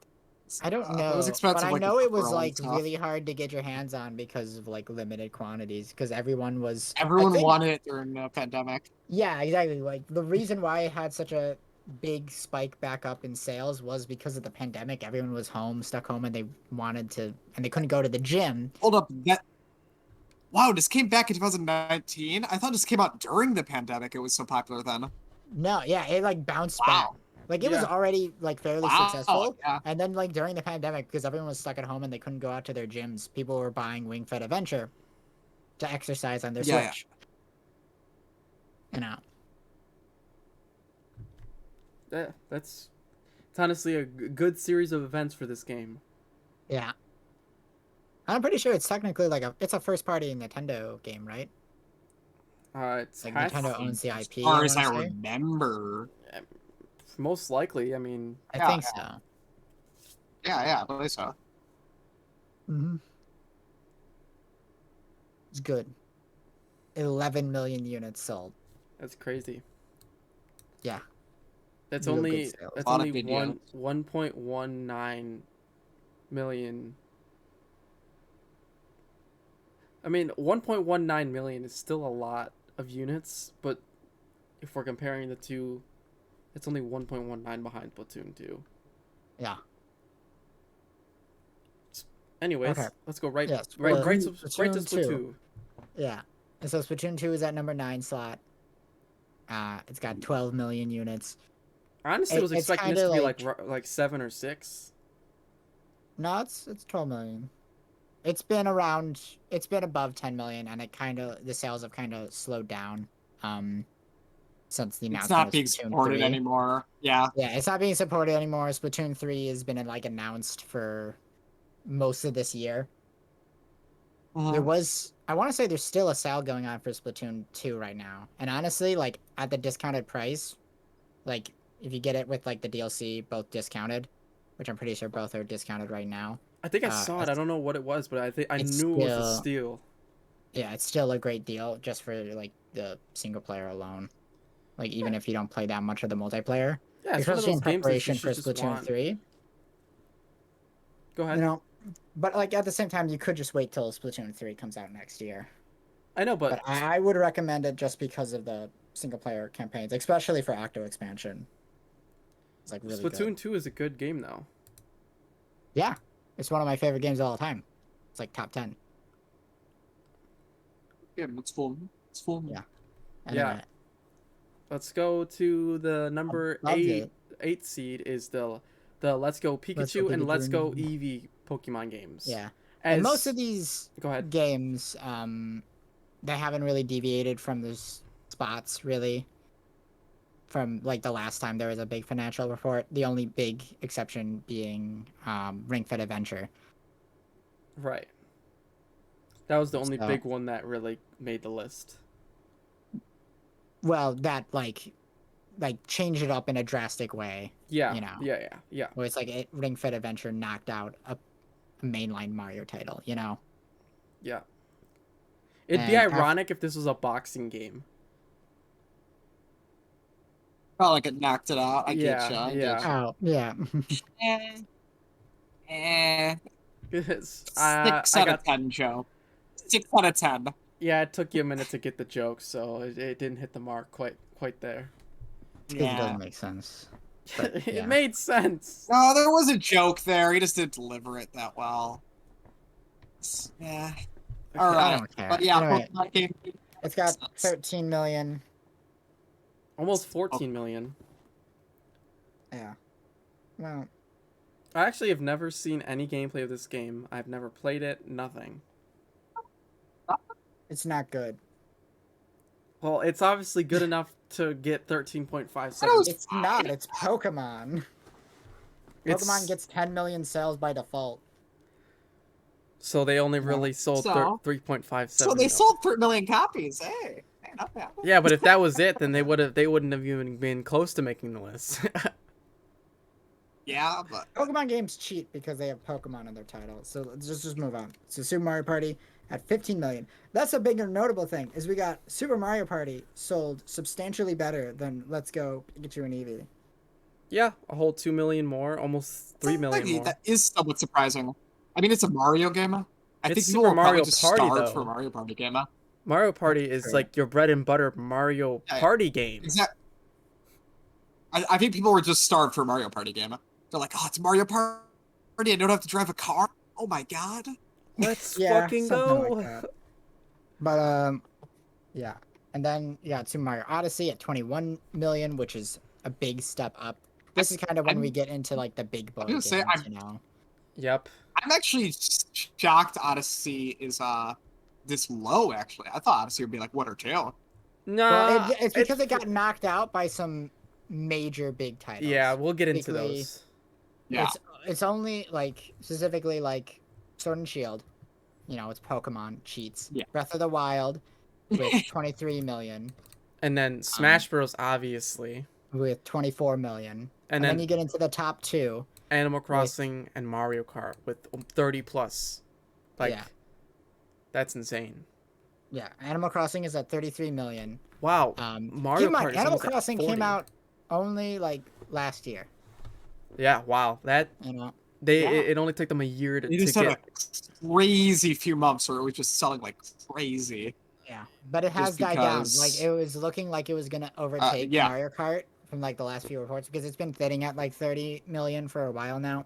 I don't It know, was expensive, but I like, know it before was all that like stuff. really hard to get your hands on because of like limited quantities. Because everyone was I Everyone think- wanted it during the pandemic. Yeah, exactly. Like the reason why it had such a big spike back up in sales was because of the pandemic. Everyone was home, stuck home, and they wanted to, and they couldn't go to the gym. Hold up, wow, this came back in 2019? I thought this came out during the pandemic. It was so popular then. No, yeah, it like bounced back. Wow. Like it was Yeah. already like fairly Wow, successful, yeah. and then like during the pandemic, because everyone was stuck at home and they couldn't go out to their gyms, people were buying Wing Fit Adventure to exercise on their Yeah, yeah. Switch. You know, Yeah, it's honestly a good series of events for this game. yeah. I'm pretty sure it's technically like it's a first party Nintendo game, right? It's Like has- Nintendo owns the IP. As far as I wanna say. remember. most likely. I mean, I Yeah, think yeah. so. Yeah, I believe so. Mm-hmm. It's good. 11 million units sold. that's crazy. Yeah. That's Real good only sales. that's Lot of only good 1.19 million. I mean, 1.19 million is still a lot of units, but if we're comparing the two, It's only 1.19 behind Splatoon 2. Yeah. Anyways, Okay. let's go right Yes, right well, right to Splatoon 2. Splatoon. Yeah. And so Splatoon 2 is at number 9 slot. It's got 12 million units. I honestly was It's expecting this kinda to be like- like 7 or 6. No, it's 12 million. It's been above 10 million, and the sales have kind of slowed down since the It's announcement not of being Splatoon supported 3. anymore. Yeah. Yeah, it's not being supported anymore. Splatoon 3 has been like announced for most of this year. There was, I want to say there's still a sale going on for Splatoon 2 right now. And honestly, like at the discounted price, like if you get it with like the DLC both discounted, which I'm pretty sure both are discounted right now. I think I saw it. I don't know what it was, but I it's knew it was a still- steal. Yeah, it's still a great deal just for like the single player alone. Like even if you don't play that much of the multiplayer, Yeah, it's one of especially those in games that you preparation for should just Splatoon want. 3. Go ahead. You know, but like at the same time, you could just wait till Splatoon 3 comes out next year. I know, But I would recommend it just because of the single player campaigns, especially for Octo expansion. It's like really Splatoon good. 2 is a good game though. Yeah, it's one of my favorite games of all time. It's like top 10. Yeah, it's full. It's full. Yeah. Yeah. Anyway, Let's go to the number Above 8 it. seed is the Let's Go Pikachu and Let's Go Eevee Pokemon games. yeah. As, And most of these go ahead. games, they haven't really deviated from those spots, really. From like the last time there was a big financial report, the only big exception being Ring Fit Adventure. Right. That was the only So- big one that really made the list. Well, that like changed it up in a drastic way, Yeah. You know. Yeah. where it's like Ring Fit Adventure knocked out a mainline Mario title, you know. Yeah. It'd be And ironic if this was a boxing game. Felt like it knocked it out. I get Yeah, you. yeah. Oh yeah. Eh. 'Cause, 6 I out got of 10, Joe. 6 out of 10. Yeah, it took you a minute to get the joke, so it didn't hit the mark quite there. It doesn't make sense. But, It yeah. made sense. No, there was a joke there. He just didn't deliver it that well. Yeah. All Okay. right. I don't care. But yeah, Anyway. Pokemon game. It's got 13 million. Almost 14 million. Yeah. Well, I actually have never seen any gameplay of this game. I've never played it, nothing. it's not good. Well, it's obviously good enough to get 13.57. That was- It's not. It's Pokemon. It's- Pokemon gets 10 million sales by default. So they only really sold So? 3.57. So they sold 3 million copies. Hey, not bad. Yeah, but if that was it, then they wouldn't have even been close to making the list. Yeah, but Pokemon games cheat because they have Pokemon in their title. So let's just move on. So Super Mario Party at 15 million. That's a bigger notable thing is we got Super Mario Party sold substantially better than Let's Go Pikachu and Eevee. Yeah, a whole 2 million more, almost 3 million more. That is somewhat surprising. I mean, it's a Mario game. I It's think Super people will Mario probably just Party, starve though. for a Mario Party game. Mario Party is True. like your bread and butter Mario Yeah, Party game. Exactly. I think people were just starved for a Mario Party game. They're like, oh, it's Mario Party. I don't have to drive a car. Oh my god. Let's Yeah, fucking something go. like that. But yeah. And then yeah, Super Mario Odyssey at 21 million, which is a big step up. This is kind of when we get into like the big boy gonna games, say, you know. Yep. I'm actually shocked Odyssey is this low. Actually, I thought Odyssey would be like 1 or 2. No, Well, it's because it got knocked out by some major big titles. Yeah, we'll get into Basically, those. Yeah. It's only like specifically like Sword and Shield. You know, it's Pokemon cheats. Yeah. Breath of the Wild with 23 million, And then Smash Bros. Obviously, with 24 million. and then then you get into the top 2. Animal Crossing and Mario Kart with 30 plus. Like, Yeah. that's insane. Yeah, Animal Crossing is at 33 million. Wow. Keep Mario in mind, Kart is Animal almost at Crossing 40. came out only like last year. Yeah. Wow. That You know. they Yeah. it only took them a year to They just get. had a crazy few months where it was just selling like crazy. Yeah, but it has Just died down. because- Like it was looking like it was gonna overtake yeah. Mario Kart from like the last few reports because it's been sitting at like 30 million for a while now.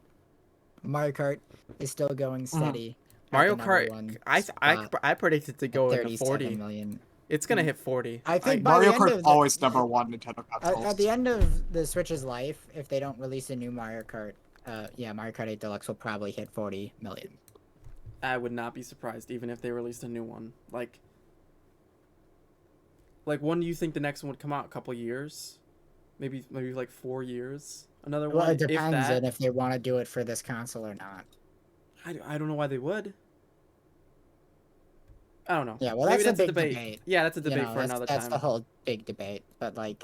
Mario Kart is still going steady. at Mario the number Kart, one I spot predict it to at go into 37 40. million. It's gonna hit 40. I think by Mario the end Kart's of the, always number one Nintendo consoles. at the end of the Switch's life, if they don't release a new Mario Kart, Mario Kart 8 Deluxe will probably hit 40 million. I would not be surprised even if they released a new one. Like when do you think the next one would come out? A couple years? Maybe like 4 years. Another Well, one. it depends if that. on if they want to do it for this console or not. I don't know why they would. I don't know. Yeah, well, Maybe that's a big debate. debate. Yeah, that's a debate for that's, another that's time. the whole big debate. But like,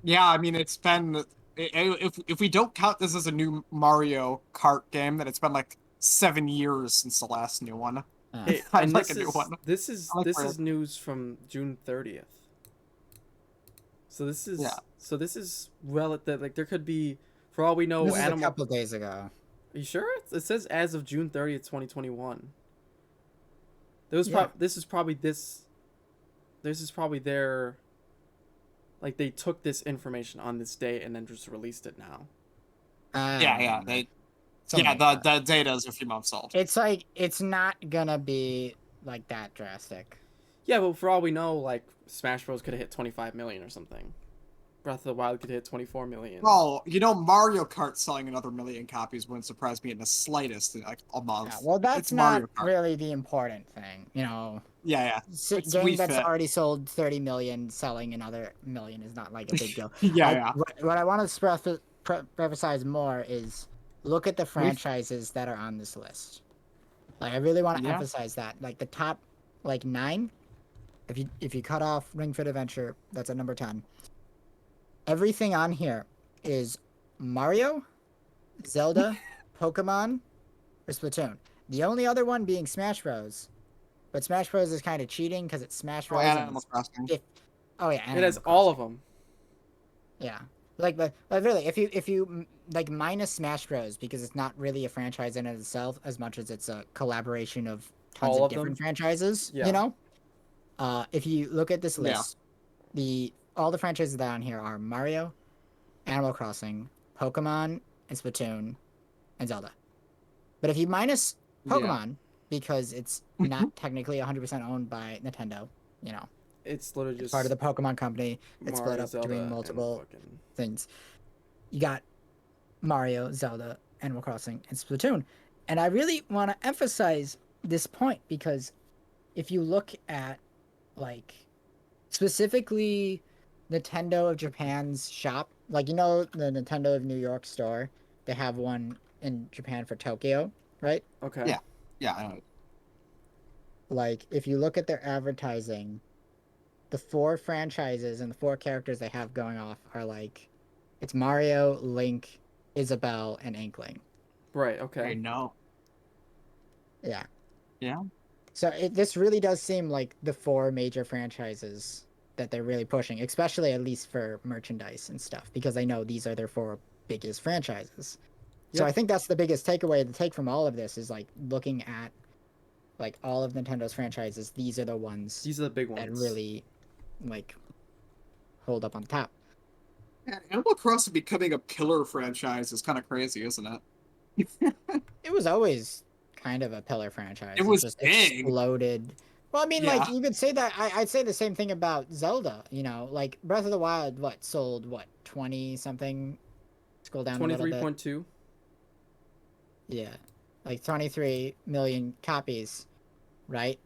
Yeah, I mean, it's been if we don't count this as a new Mario Kart game, then it's been like 7 years since the last new one. Hey, I'd and like this a new is one. this is I like this Mario. is news from June 30th. So this is relative. Like there could be, for all we know, this is a animal. couple days ago. Are you sure? It says as of June 30th, 2021. There was this is probably their, like they took this information on this day and then just released it now. The data is a few months old. It's like it's not gonna be like that drastic. Yeah, but for all we know, like Smash Bros could have hit 25 million or something. Breath of the Wild could hit 24 million. Well, Mario Kart selling another million copies wouldn't surprise me in the slightest in like a month. Yeah, well, that's It's not Mario Kart. really the important thing, Yeah. Game that's already sold 30 million, selling another million is not like a big deal. Yeah. What I want to emphasize more is look at the franchises that are on this list. Like, I really want to emphasize that. Like the top, like 9. If you cut off Ring Fit Adventure, that's at number 10. Everything on here is Mario, Zelda, Pokemon, or Splatoon. The only other one being Smash Bros. But Smash Bros is kind of cheating because it's Smash Bros. Animal Crossing. It has all of them. Yeah, like really, if you like minus Smash Bros because it's not really a franchise in itself as much as it's a collaboration of tons All of of them? different franchises. Yeah. If you look at this list, all the franchises that are on here are Mario, Animal Crossing, Pokemon, and Splatoon, and Zelda. But if you minus Pokemon, because it's not technically 100% owned by Nintendo, It's literally just it's part of the Pokemon company. It's split Mario, up Zelda, between and multiple fucking- things. You got Mario, Zelda, Animal Crossing, and Splatoon. And I really want to emphasize this point because if you look at, like, specifically Nintendo of Japan's shop, like, the Nintendo of New York store, they have one in Japan for Tokyo, right? Okay. Yeah, I know. Like, if you look at their advertising, the 4 franchises and the 4 characters they have going off are like, it's Mario, Link, Isabelle, and Inkling. Right. Okay. I know. Yeah. Yeah. So this really does seem like the 4 major franchises that they're really pushing, especially at least for merchandise and stuff, because I know these are their 4 biggest franchises. So I think that's the biggest takeaway to take from all of this is like looking at like all of Nintendo's franchises. These are the ones These are the big ones. that really like hold up on top. Animal Crossing becoming a killer franchise is kind of crazy, isn't it? It was always kind of a pillar franchise. It was just big. exploded. Well, I mean, like Yeah. you could say that. I'd say the same thing about Zelda. Like Breath of the Wild, sold 20 something. Scroll down a little bit. 23.2. Yeah, like 23 million copies, right?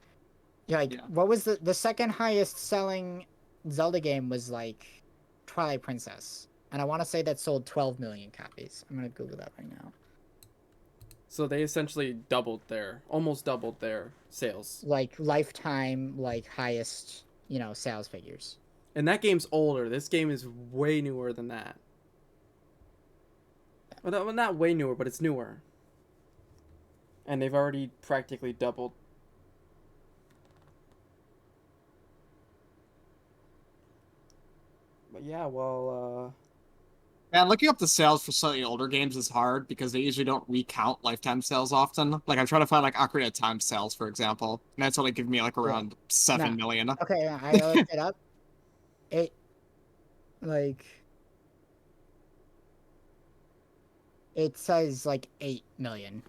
Yeah, Yeah. what was the second highest selling Zelda game was like Twilight Princess, and I want to say that sold 12 million copies. I'm gonna Google that right now. So they essentially almost doubled their sales. Like lifetime, like highest, sales figures. And that game's older. This game is way newer than that. Well, not way newer, but it's newer. And they've already practically doubled. But yeah, well, Man, looking up the sales for slightly older games is hard because they usually don't recount lifetime sales often. Like, I'm trying to find, like, Ocarina of Time sales, for example. And that's only giving me, like, around 7 million. Okay, I looked it up. It says like 8 million.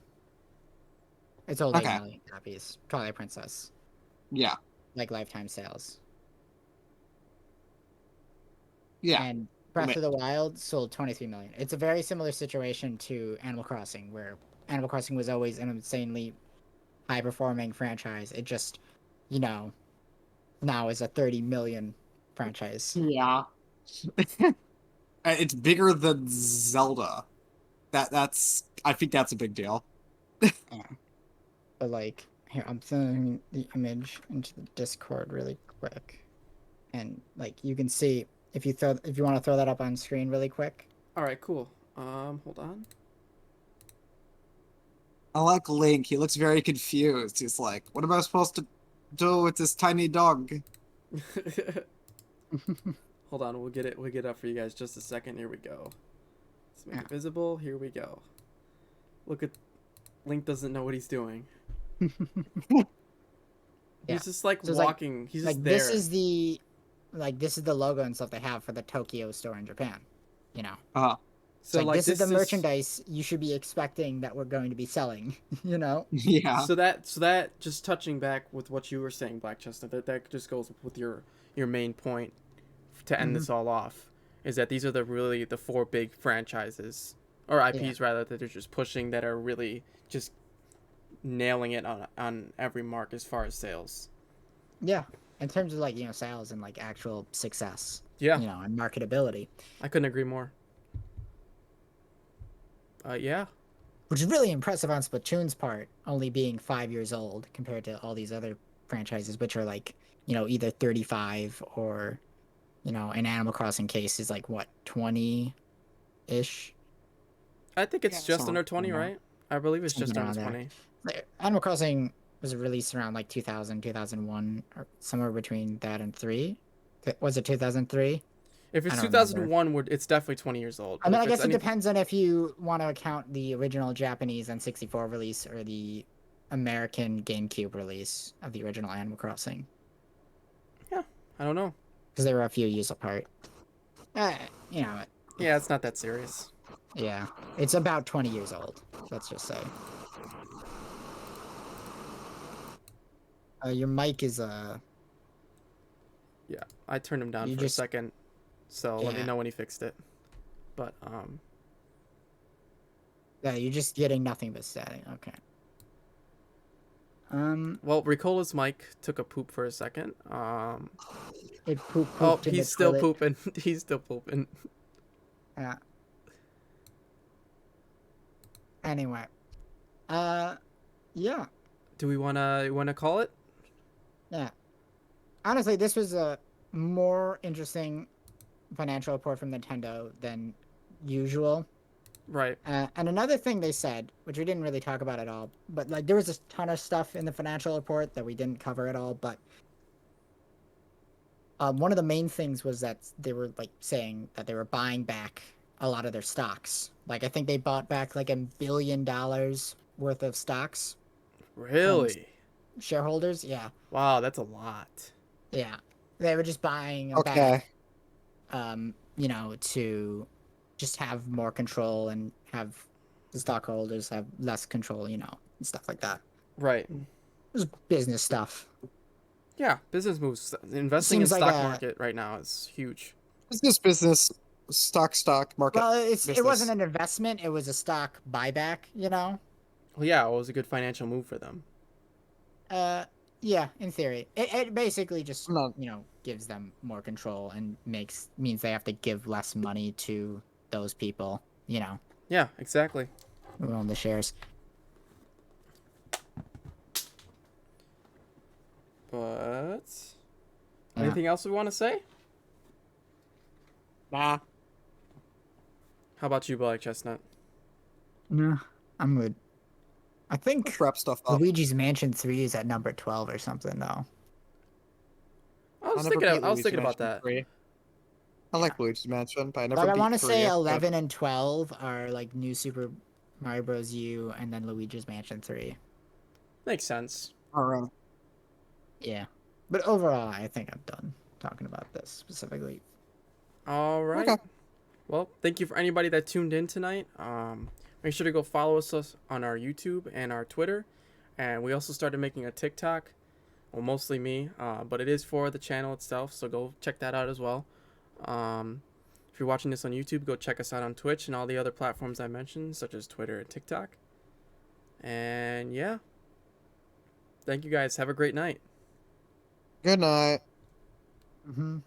It sold 8 Okay. million copies. Twilight Princess, Yeah. like lifetime sales. Yeah. And Breath of the Wild sold 23 million. It's a very similar situation to Animal Crossing, where Animal Crossing was always an insanely high performing franchise. It just, you know, now is a 30 million franchise. Yeah. It's bigger than Zelda. I think that's a big deal. Yeah. But like, here, I'm throwing the image into the Discord really quick. And like you can see if you want to throw that up on screen really quick. All right, cool. Hold on. I like Link. He looks very confused. He's like, "What am I supposed to do with this tiny dog?" Hold on, we'll get it up for you guys just a second. Here we go. Let's make Yeah. it visible. Here we go. Look at Link doesn't know what he's doing. Yeah. He's just like So it's like- walking. He's Like just there. this is the logo and stuff they have for the Tokyo store in Japan. You know. Uh, So Like, like this is the merchandise you should be expecting that we're going to be selling, you know? yeah. So that just touching back with what you were saying, Black Chestnut, that just goes with your main point to end this all off, is that these are the four big franchises or IPs rather that they're just pushing that are really just nailing it on every mark as far as sales. Yeah. In terms of like, sales and like actual success. Yeah, And marketability. I couldn't agree more. Yeah. Which is really impressive on Splatoon's part, only being 5 years old compared to all these other franchises, which are like, either 35 or, in Animal Crossing case is like what, 20-ish? I think it's Yeah, just somewhere under 20, around right? I believe it's just something under around 20. Like, Animal Crossing was released around like 2000, 2001, or somewhere between that and 3. Was it 2003? If it's I don't remember. 2001, it's definitely 20 years old. I mean, But I if guess it's it depends on if you want to account the original Japanese N64 release or the American GameCube release of the original Animal Crossing, I don't know. because they were a few years apart. You know, Yeah, it's not that serious. yeah, it's about 20 years old. Let's just say. Your mic is Yeah, I turned him down You for just- a second, so let me Yeah. know when he fixed it. But yeah, you're just getting nothing but static. Okay. well, Ricola's mic took a poop for a second. It pooped Oh, in the he's still toilet. pooping. He's still pooping. Yeah. Anyway. Yeah. Do we wanna call it? Yeah. Honestly, this was a more interesting financial report from Nintendo than usual. Right. And another thing they said, which we didn't really talk about at all, but like there was a ton of stuff in the financial report that we didn't cover at all. But one of the main things was that they were like saying that they were buying back a lot of their stocks. Like I think they bought back like $1 billion worth of stocks. Really? Shareholders, yeah, Wow, that's a lot. yeah. They were just buying them Okay. back, to just have more control and have the stockholders have less control, and stuff like that. Right. Just business stuff. Yeah, business moves. Investing in Seems like stock a- market right now is huge. Business, stock market. Well, it business. wasn't an investment; it was a stock buyback. Well, yeah, it was a good financial move for them. Yeah, in theory, it basically just No. gives them more control and means they have to give less money to those people, Yeah, exactly. who own the shares. But Yeah. anything else we want to say? Nah. How about you, Black Chestnut? No, I'm good. I think Let's wrap stuff up. Luigi's Mansion 3 is at number 12 or something, though. I was never thinking. beat I was Luigi's thinking about Mansion that. 3. I like Luigi's Mansion, but I never Like, I beat want to 3. say but- 11 and 12 are like New Super Mario Bros. U and then Luigi's Mansion 3. Makes sense. Alright. Yeah. But overall, I think I'm done talking about this specifically. All right. Okay. Well, thank you for anybody that tuned in tonight. Make sure to go follow us on our YouTube and our Twitter. And we also started making a TikTok. Well, mostly me, but it is for the channel itself, so go check that out as well. If you're watching this on YouTube, go check us out on Twitch and all the other platforms I mentioned, such as Twitter and TikTok. And yeah, thank you guys. Have a great night. Good night. Mm-hmm.